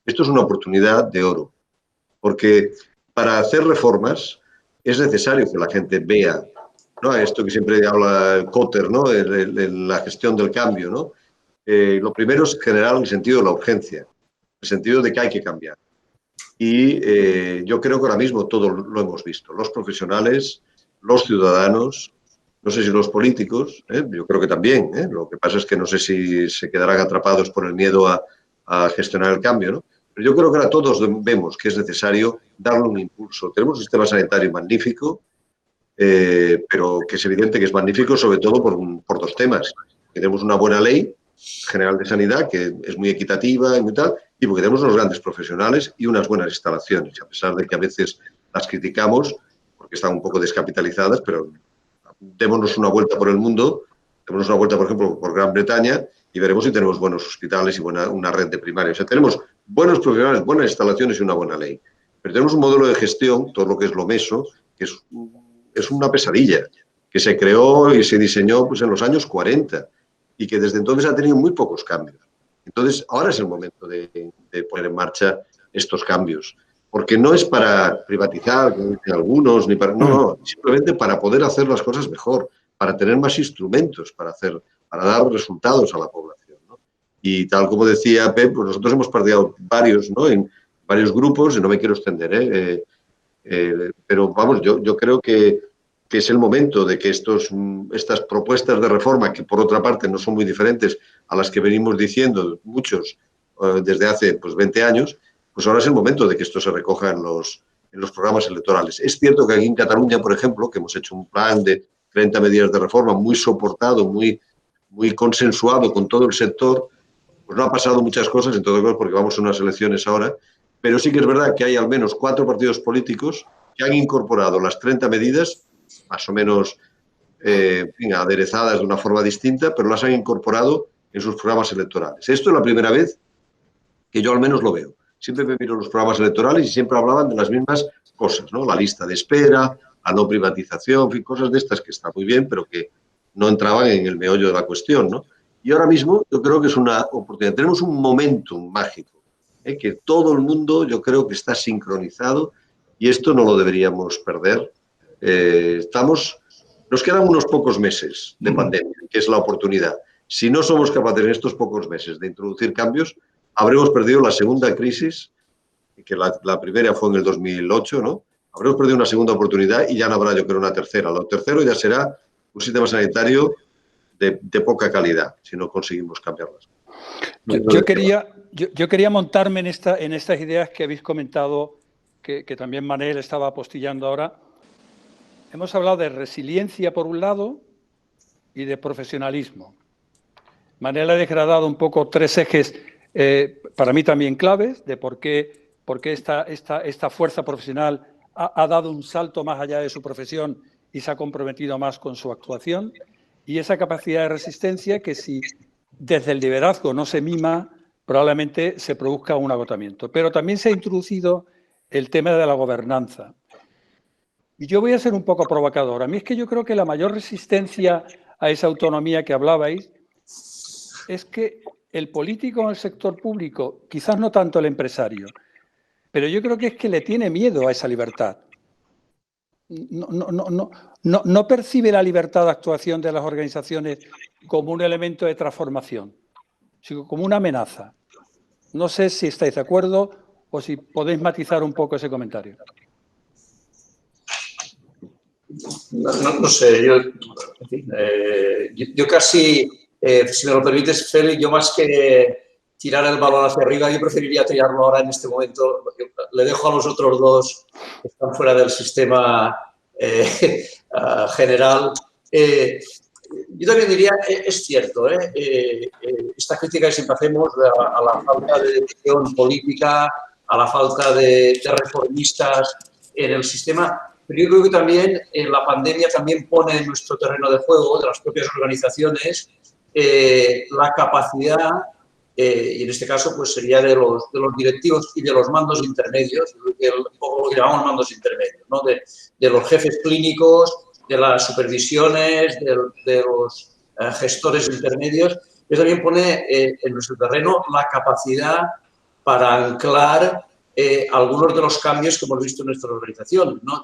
Esto es una oportunidad de oro, porque para hacer reformas es necesario que la gente vea, ¿no? Esto que siempre habla Kotter, ¿no? La gestión del cambio, ¿no? Lo primero es generar el sentido de la urgencia, el sentido de que hay que cambiar. Y yo creo que ahora mismo todo lo hemos visto, los profesionales, los ciudadanos, no sé si los políticos, yo creo que también, lo que pasa es que no sé si se quedarán atrapados por el miedo a gestionar el cambio, ¿no? Pero yo creo que ahora todos vemos que es necesario darle un impulso. Tenemos un sistema sanitario magnífico, pero que es evidente que es magnífico sobre todo por 2 temas. Tenemos una buena ley general de sanidad que es muy equitativa y muy tal, y porque tenemos unos grandes profesionales y unas buenas instalaciones, a pesar de que a veces las criticamos porque están un poco descapitalizadas, pero démonos una vuelta por el mundo, démonos una vuelta, por ejemplo, por Gran Bretaña y veremos si tenemos buenos hospitales y una red de primaria. O sea, tenemos buenos profesionales, buenas instalaciones y una buena ley. Pero tenemos un modelo de gestión, todo lo que es lo MESO, que es una pesadilla, que se creó y se diseñó pues, en los años 40 y que desde entonces ha tenido muy pocos cambios. Entonces, ahora es el momento de poner en marcha estos cambios. Porque no es para privatizar, como dicen algunos, ni para, no, simplemente para poder hacer las cosas mejor, para tener más instrumentos, para dar resultados a la población, ¿no? Y tal como decía Pep, pues nosotros hemos partido varios, ¿no? En varios grupos, y no me quiero extender, pero vamos, yo creo que es el momento de que estas propuestas de reforma, que por otra parte no son muy diferentes a las que venimos diciendo muchos desde hace pues, 20 años, pues ahora es el momento de que esto se recoja en los programas electorales. Es cierto que aquí en Cataluña, por ejemplo, que hemos hecho un plan de 30 medidas de reforma muy soportado, muy consensuado con todo el sector, pues no ha pasado muchas cosas, en todo caso porque vamos a unas elecciones ahora, pero sí que es verdad que hay al menos 4 partidos políticos que han incorporado las 30 medidas, más o menos aderezadas de una forma distinta, pero las han incorporado en sus programas electorales. Esto es la primera vez que yo al menos lo veo. Siempre me miro los programas electorales y siempre hablaban de las mismas cosas, ¿no? La lista de espera, la no privatización, en fin, cosas de estas que están muy bien, pero que no entraban en el meollo de la cuestión, ¿no? Y ahora mismo yo creo que es una oportunidad. Tenemos un momentum mágico, que todo el mundo yo creo que está sincronizado y esto no lo deberíamos perder. Nos quedan unos pocos meses de pandemia, que es la oportunidad. Si no somos capaces en estos pocos meses de introducir cambios, habremos perdido la segunda crisis, que la primera fue en el 2008, ¿no? Habremos perdido una segunda oportunidad y ya no habrá, yo creo, una tercera. Lo tercero ya será un sistema sanitario de poca calidad, si no conseguimos cambiarlas. Yo quería montarme en estas ideas que habéis comentado, que también Manel estaba apostillando ahora. Hemos hablado de resiliencia por un lado y de profesionalismo. Manel ha degradado un poco 3 ejes para mí también claves de por qué esta fuerza profesional ha dado un salto más allá de su profesión y se ha comprometido más con su actuación, y esa capacidad de resistencia que si desde el liderazgo no se mima, probablemente se produzca un agotamiento. Pero también se ha introducido el tema de la gobernanza. Y yo voy a ser un poco provocador. A mí es que yo creo que la mayor resistencia a esa autonomía que hablabais es que el político en el sector público, quizás no tanto el empresario, pero yo creo que es que le tiene miedo a esa libertad. No percibe la libertad de actuación de las organizaciones como un elemento de transformación, sino como una amenaza. No sé si estáis de acuerdo o si podéis matizar un poco ese comentario. No sé, yo casi, si me lo permites, Félix, yo más que tirar el balón hacia arriba, yo preferiría tirarlo ahora en este momento. Le dejo a los otros dos que están fuera del sistema general. Yo también diría, es cierto, esta crítica que siempre hacemos a la falta de decisión política, a la falta de reformistas en el sistema, pero yo creo que también la pandemia también pone en nuestro terreno de juego, de las propias organizaciones, la capacidad, y en este caso pues sería de los directivos y de los mandos intermedios, un poco lo que llamamos mandos intermedios, ¿no? De los jefes clínicos, de las supervisiones, de los gestores intermedios. Eso también pone en nuestro terreno la capacidad para anclar algunos de los cambios que hemos visto en nuestra organización. No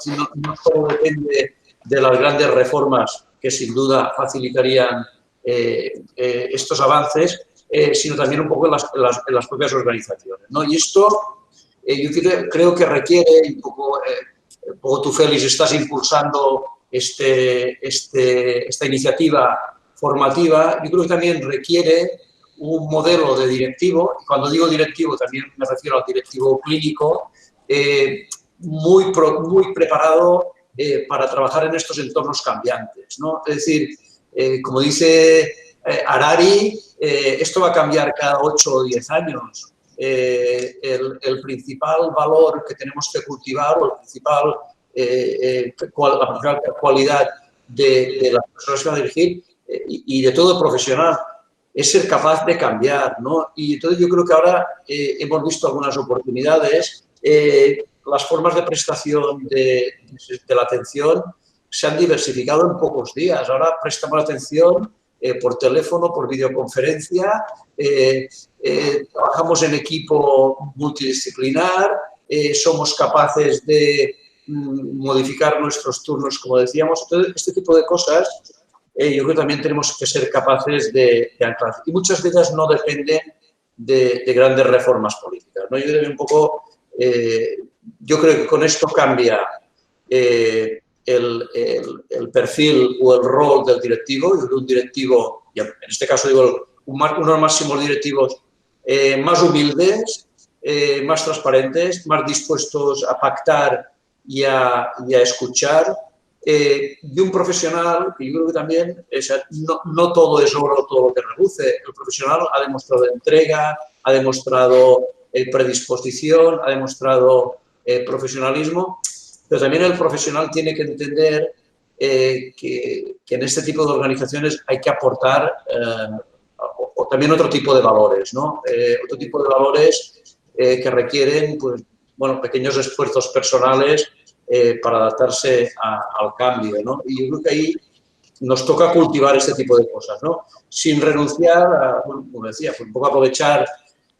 solo depende de las grandes reformas que sin duda facilitarían estos avances, sino también un poco en las propias organizaciones, ¿no? Y esto yo creo que requiere, un poco tú, Félix, estás impulsando esta iniciativa formativa, yo creo que también requiere un modelo de directivo, y cuando digo directivo también me refiero al directivo clínico, muy preparado para trabajar en estos entornos cambiantes, ¿no? Es decir, como dice Harari, esto va a cambiar cada 8 o 10 años. El principal valor que tenemos que cultivar, o la principal cualidad de las personas que van a dirigir y de todo el profesional es ser capaz de cambiar, ¿no? Y entonces yo creo que ahora hemos visto algunas oportunidades. Las formas de prestación de la atención se han diversificado en pocos días. Ahora prestamos la atención por teléfono, por videoconferencia, trabajamos en equipo multidisciplinar, somos capaces de modificar nuestros turnos, como decíamos. Entonces, este tipo de cosas yo creo que también tenemos que ser capaces de anclar. Y muchas de ellas no dependen de grandes reformas políticas, ¿no? Yo creo que con esto cambia el perfil o el rol del directivo. Yo creo que un directivo, en este caso digo, unos máximos directivos más humildes, más transparentes, más dispuestos a pactar y a escuchar. Y un profesional, que yo creo que también, no todo es oro, todo lo que reluce. El profesional ha demostrado entrega, ha demostrado predisposición, ha demostrado profesionalismo, pero también el profesional tiene que entender que en este tipo de organizaciones hay que aportar o también otro tipo de valores, ¿no? Otro tipo de valores que requieren, pues, bueno, pequeños esfuerzos personales para adaptarse al cambio, ¿no? Y yo creo que ahí nos toca cultivar este tipo de cosas, ¿no? Sin renunciar a, bueno, como decía, pues un poco aprovechar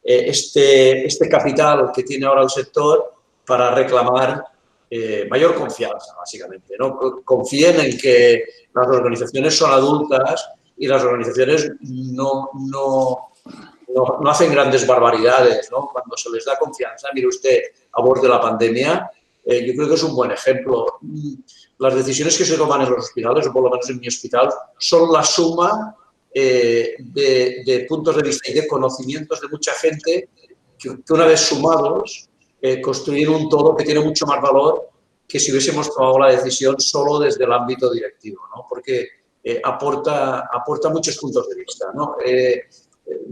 este capital que tiene ahora el sector para reclamar mayor confianza, básicamente, ¿no? Confíen en que las organizaciones son adultas y las organizaciones no hacen grandes barbaridades, ¿no? Cuando se les da confianza, mire usted, a bordo de la pandemia, yo creo que es un buen ejemplo. Las decisiones que se toman en los hospitales, o por lo menos en mi hospital, son la suma de puntos de vista y de conocimientos de mucha gente que una vez sumados construyen un todo que tiene mucho más valor que si hubiésemos tomado la decisión solo desde el ámbito directivo, ¿no? Porque aporta muchos puntos de vista, ¿no?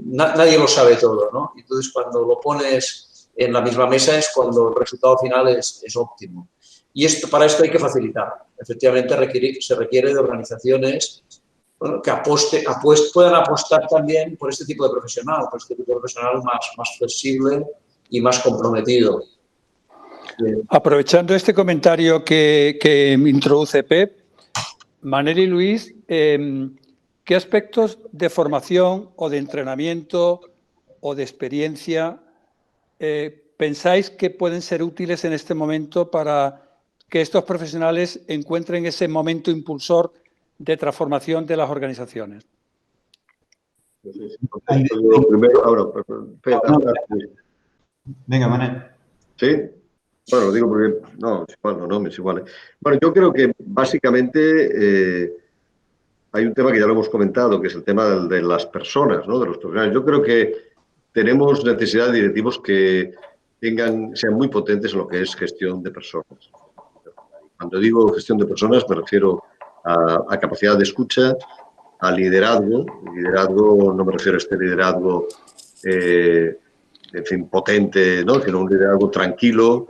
Nadie lo sabe todo, ¿no? Entonces, cuando lo pones en la misma mesa es cuando el resultado final es óptimo. Y para esto hay que facilitar. Efectivamente, se requiere de organizaciones, bueno, que puedan apostar también por este tipo de profesional, más flexible y más comprometido. Aprovechando este comentario que introduce Pep, Manel y Luis, ¿qué aspectos de formación o de entrenamiento o de experiencia pensáis que pueden ser útiles en este momento para que estos profesionales encuentren ese momento impulsor de transformación de las organizaciones? Venga, Manel. ¿Sí? Bueno, digo porque no es igual. Bueno, yo creo que básicamente hay un tema que ya lo hemos comentado, que es el tema de las personas, ¿no? De los profesionales. Yo creo que tenemos necesidad de directivos que sean muy potentes en lo que es gestión de personas. Cuando digo gestión de personas me refiero a capacidad de escucha, a liderazgo. Liderazgo no me refiero a este liderazgo, en fin, potente, ¿no? Sino un liderazgo tranquilo,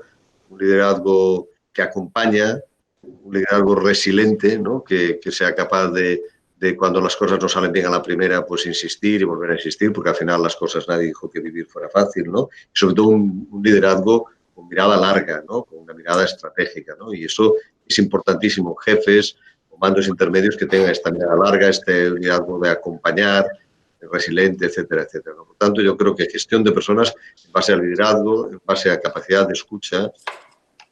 un liderazgo que acompaña, un liderazgo resiliente, ¿no? Que sea capaz de cuando las cosas no salen bien a la primera, pues insistir y volver a insistir, porque al final las cosas nadie dijo que vivir fuera fácil, ¿no? Y sobre todo un liderazgo con mirada larga, ¿no? Con una mirada estratégica, ¿no? Y eso es importantísimo. Jefes o mandos intermedios que tengan esta mirada larga, este liderazgo de acompañar, resiliente, etcétera, etcétera, ¿no? Por tanto, yo creo que gestión de personas en base al liderazgo, en base a capacidad de escucha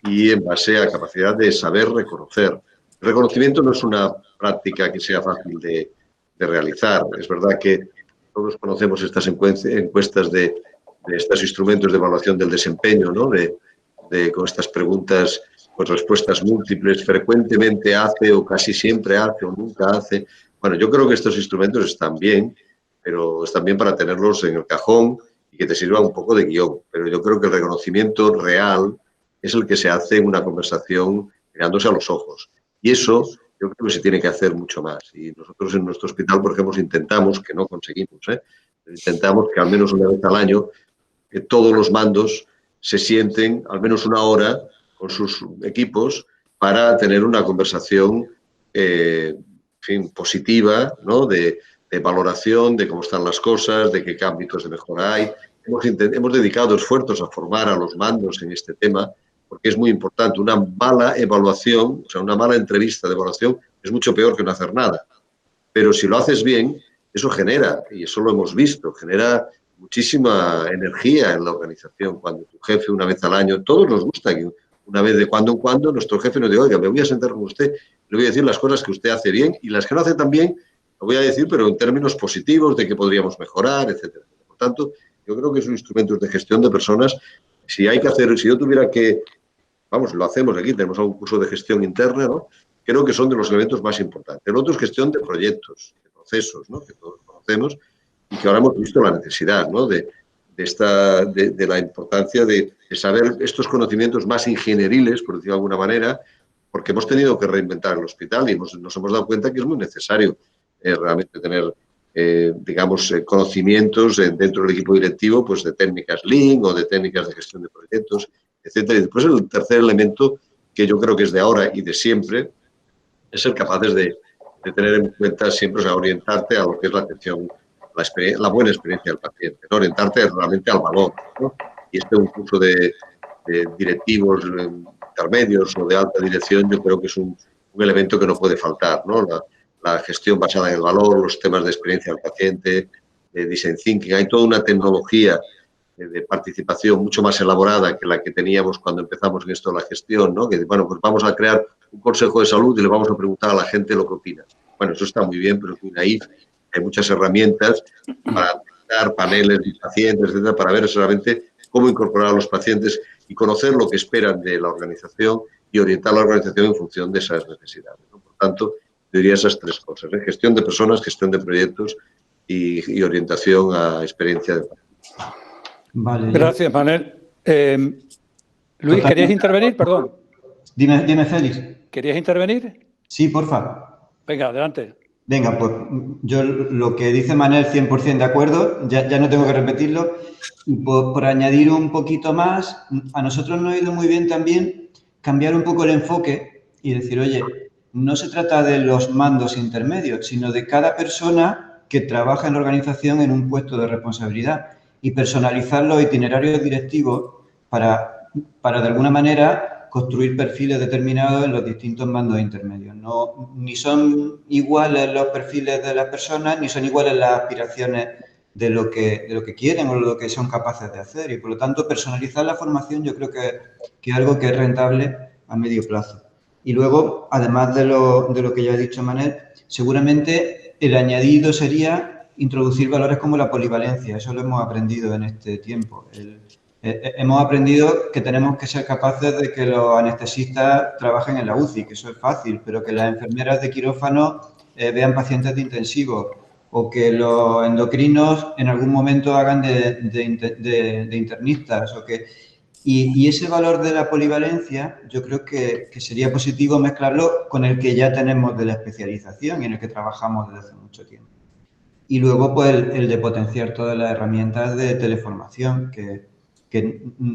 y en base a capacidad de saber reconocer. El reconocimiento no es una práctica que sea fácil de realizar. Es verdad que todos conocemos estas encuestas de estos instrumentos de evaluación del desempeño, ¿no? Con estas preguntas con respuestas múltiples, frecuentemente hace o casi siempre hace o nunca hace. Bueno, yo creo que estos instrumentos están bien, pero están bien para tenerlos en el cajón y que te sirva un poco de guión. Pero yo creo que el reconocimiento real es el que se hace en una conversación mirándose a los ojos. Y eso yo creo que se tiene que hacer mucho más. Y nosotros en nuestro hospital, por ejemplo, intentamos, que no conseguimos, intentamos que al menos una vez al año que todos los mandos se sienten al menos una hora con sus equipos para tener una conversación en fin, positiva, ¿no? De valoración de cómo están las cosas, de qué ámbitos de mejora hay. Hemos dedicado esfuerzos a formar a los mandos en este tema, porque es muy importante. Una mala evaluación, o sea, una mala entrevista de evaluación es mucho peor que no hacer nada. Pero si lo haces bien, eso genera, y eso lo hemos visto, genera muchísima energía en la organización. Cuando tu jefe, una vez al año, todos nos gusta que una vez de cuando en cuando nuestro jefe nos diga, oiga, me voy a sentar con usted, le voy a decir las cosas que usted hace bien y las que no hace tan bien, lo voy a decir, pero en términos positivos, de que podríamos mejorar, etcétera. Por tanto, yo creo que son instrumentos de gestión de personas. Si hay que hacer, si yo tuviera que, vamos, lo hacemos aquí, tenemos algún curso de gestión interna, ¿no? Creo que son de los elementos más importantes. El otro es gestión de proyectos, de procesos, ¿no? Que todos conocemos y que ahora hemos visto la necesidad, ¿no? De la importancia de saber estos conocimientos más ingenieriles, por decirlo de alguna manera, porque hemos tenido que reinventar el hospital y nos hemos dado cuenta que es muy necesario realmente tener, digamos, conocimientos dentro del equipo directivo, pues de técnicas Lean o de técnicas de gestión de proyectos, etcétera. Y después el tercer elemento, que yo creo que es de ahora y de siempre, es ser capaces de tener en cuenta siempre, o sea, orientarte a lo que es la atención, la buena experiencia del paciente, ¿no? Orientarte realmente al valor, ¿no? Y un curso de directivos intermedios o de alta dirección, yo creo que es un elemento que no puede faltar, ¿no? La gestión basada en el valor, los temas de experiencia del paciente, de design thinking. Hay toda una tecnología de participación mucho más elaborada que la que teníamos cuando empezamos en esto de la gestión, ¿no? Que, bueno, pues vamos a crear un consejo de salud y le vamos a preguntar a la gente lo que opina. Bueno, eso está muy bien, pero es muy naif. Hay muchas herramientas para dar paneles de pacientes, etcétera, para ver realmente cómo incorporar a los pacientes y conocer lo que esperan de la organización y orientar la organización en función de esas necesidades, ¿no? Por tanto, yo diría esas tres cosas, ¿eh? Gestión de personas, gestión de proyectos y orientación a experiencia de pacientes. Vale. Gracias, Manel. Luis, ¿querías intervenir? Perdón. Dime, Félix. ¿Querías intervenir? Sí, porfa. Venga, adelante. Venga, pues yo lo que dice Manel 100% de acuerdo, ya no tengo que repetirlo. Por añadir un poquito más, a nosotros nos ha ido muy bien también cambiar un poco el enfoque y decir, oye, no se trata de los mandos intermedios, sino de cada persona que trabaja en la organización en un puesto de responsabilidad y personalizar los itinerarios directivos para de alguna manera construir perfiles determinados en los distintos mandos intermedios. No, ni son iguales los perfiles de las personas, ni son iguales las aspiraciones de lo que quieren o lo que son capaces de hacer. Y, por lo tanto, personalizar la formación yo creo que es algo que es rentable a medio plazo. Y luego, además de lo que ya ha dicho Manel, seguramente el añadido sería introducir valores como la polivalencia. Eso lo hemos aprendido en este tiempo. Hemos aprendido que tenemos que ser capaces de que los anestesistas trabajen en la UCI, que eso es fácil, pero que las enfermeras de quirófano vean pacientes de intensivo o que los endocrinos en algún momento hagan de internistas. Y ese valor de la polivalencia yo creo que sería positivo mezclarlo con el que ya tenemos de la especialización y en el que trabajamos desde hace mucho tiempo. Y luego pues el de potenciar todas las herramientas de teleformación que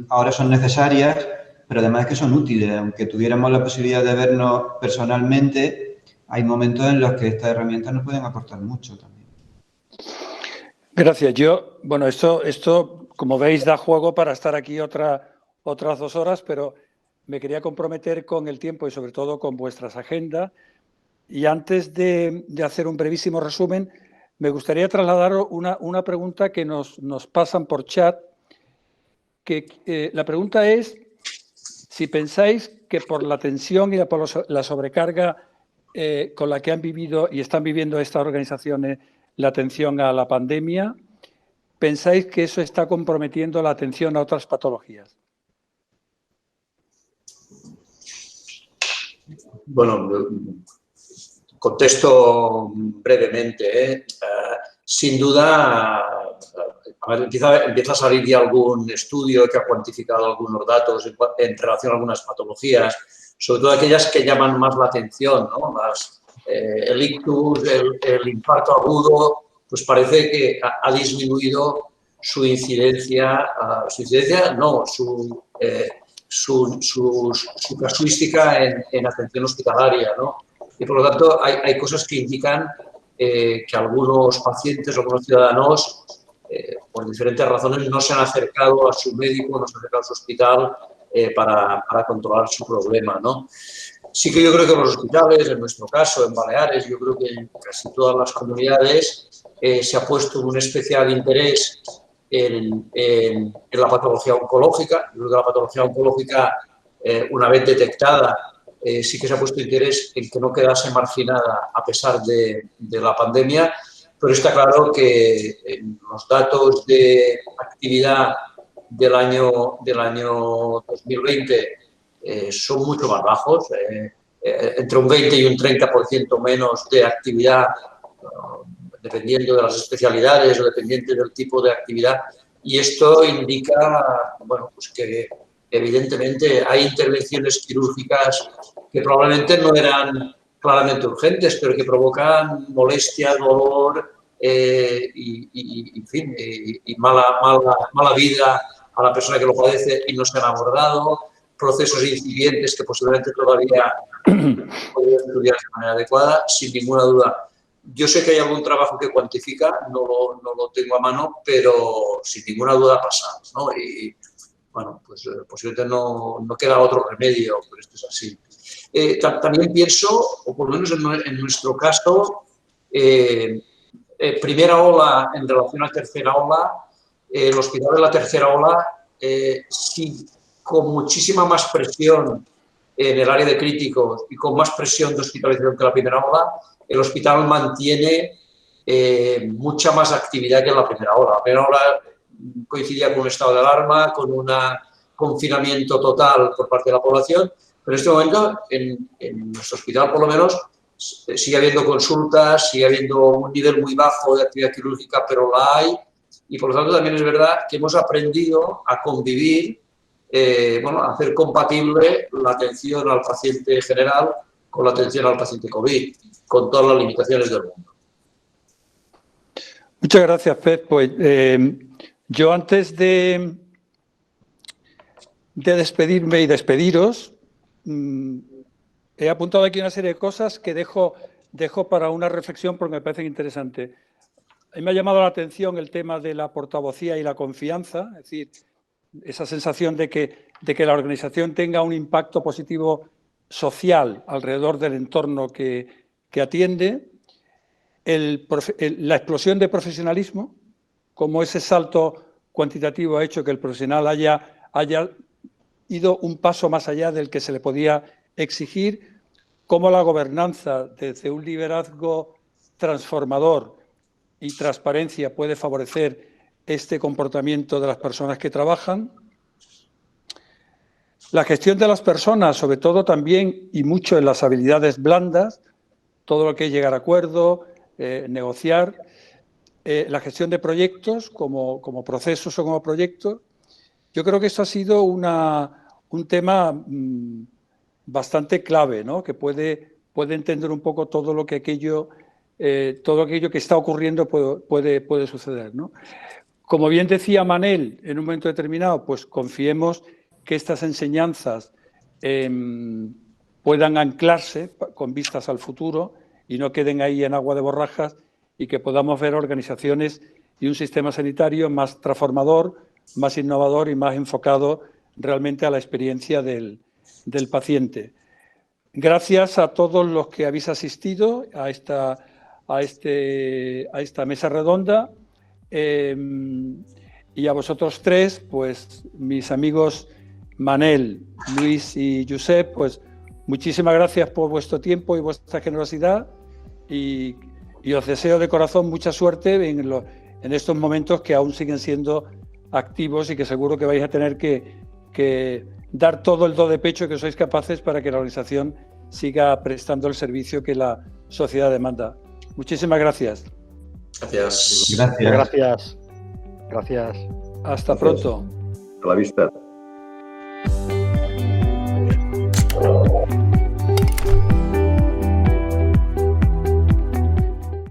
ahora son necesarias, pero además que son útiles. Aunque tuviéramos la posibilidad de vernos personalmente, hay momentos en los que estas herramientas nos pueden aportar mucho también. Gracias. Bueno, esto, como veis, da juego para estar aquí otras 2 horas, pero me quería comprometer con el tiempo y sobre todo con vuestras agendas. Y antes de hacer un brevísimo resumen, me gustaría trasladar una pregunta que nos pasan por chat. La pregunta es si pensáis que por la tensión y por la sobrecarga con la que han vivido y están viviendo estas organizaciones la atención a la pandemia, ¿pensáis que eso está comprometiendo la atención a otras patologías? Bueno, contesto brevemente. Sin duda, empieza a salir ya algún estudio que ha cuantificado algunos datos en relación a algunas patologías, sobre todo aquellas que llaman más la atención, ¿no? El ictus, el infarto agudo, pues parece que ha disminuido su incidencia, su casuística en atención hospitalaria, ¿no? y por lo tanto hay cosas que indican que algunos pacientes, algunos ciudadanos, por diferentes razones, no se han acercado a su médico, no se han acercado a su hospital para controlar su problema, ¿no? Sí que yo creo que en los hospitales, en nuestro caso, en Baleares, yo creo que en casi todas las comunidades se ha puesto un especial interés en la patología oncológica. Yo creo que la patología oncológica, una vez detectada, sí que se ha puesto interés en que no quedase marginada a pesar de la pandemia, pero está claro que los datos de actividad del año 2020 son mucho más bajos, entre un 20 y un 30% menos de actividad, dependiendo de las especialidades o dependiendo del tipo de actividad, y esto indica, bueno, pues que evidentemente hay intervenciones quirúrgicas que probablemente no eran claramente urgentes, pero que provocan molestia, dolor en fin, y mala vida a la persona que lo padece y no se han abordado, procesos incipientes que posiblemente todavía no podrían estudiar de manera adecuada, sin ninguna duda. Yo sé que hay algún trabajo que cuantifica, no lo tengo a mano, pero sin ninguna duda ha pasado, ¿no? Y bueno, pues posiblemente no queda otro remedio, pero esto es así. También pienso, o por lo menos en nuestro caso, primera ola en relación a tercera ola, el hospital de la tercera ola, sí, con muchísima más presión en el área de críticos y con más presión de hospitalización que la primera ola, el hospital mantiene mucha más actividad que en la primera ola. La primera ola coincidía con un estado de alarma, con un confinamiento total por parte de la población, pero en este momento en nuestro hospital por lo menos sigue habiendo consultas, sigue habiendo un nivel muy bajo de actividad quirúrgica, pero la hay, y por lo tanto también es verdad que hemos aprendido a convivir, a hacer compatible la atención al paciente general con la atención al paciente COVID, con todas las limitaciones del mundo. Muchas gracias, Pep. Pues yo antes de despedirme y despediros, he apuntado aquí una serie de cosas que dejo para una reflexión porque me parecen interesantes. A mí me ha llamado la atención el tema de la portavocía y la confianza, es decir, esa sensación de que la organización tenga un impacto positivo social alrededor del entorno que atiende, la explosión de profesionalismo, como ese salto cuantitativo ha hecho que el profesional haya ido un paso más allá del que se le podía exigir, cómo la gobernanza desde un liderazgo transformador y transparencia puede favorecer este comportamiento de las personas que trabajan. La gestión de las personas, sobre todo también y mucho en las habilidades blandas, todo lo que es llegar a acuerdo, negociar, la gestión de proyectos como procesos o como proyectos. Yo creo que esto ha sido un tema bastante clave, ¿no? Que puede entender un poco todo aquello que está ocurriendo puede suceder, ¿no? Como bien decía Manel, en un momento determinado, pues confiemos que estas enseñanzas puedan anclarse con vistas al futuro y no queden ahí en agua de borrajas, y que podamos ver organizaciones y un sistema sanitario más transformador, más innovador y más enfocado realmente a la experiencia del paciente. Gracias a todos los que habéis asistido a esta mesa redonda, y a vosotros tres, pues mis amigos Manel, Luis y Josep, pues muchísimas gracias por vuestro tiempo y vuestra generosidad, y os deseo de corazón mucha suerte en estos momentos que aún siguen siendo activos y que seguro que vais a tener que dar todo el do de pecho que sois capaces para que la organización siga prestando el servicio que la sociedad demanda. Muchísimas gracias. Gracias. Gracias. Gracias. Hasta pronto. A la vista.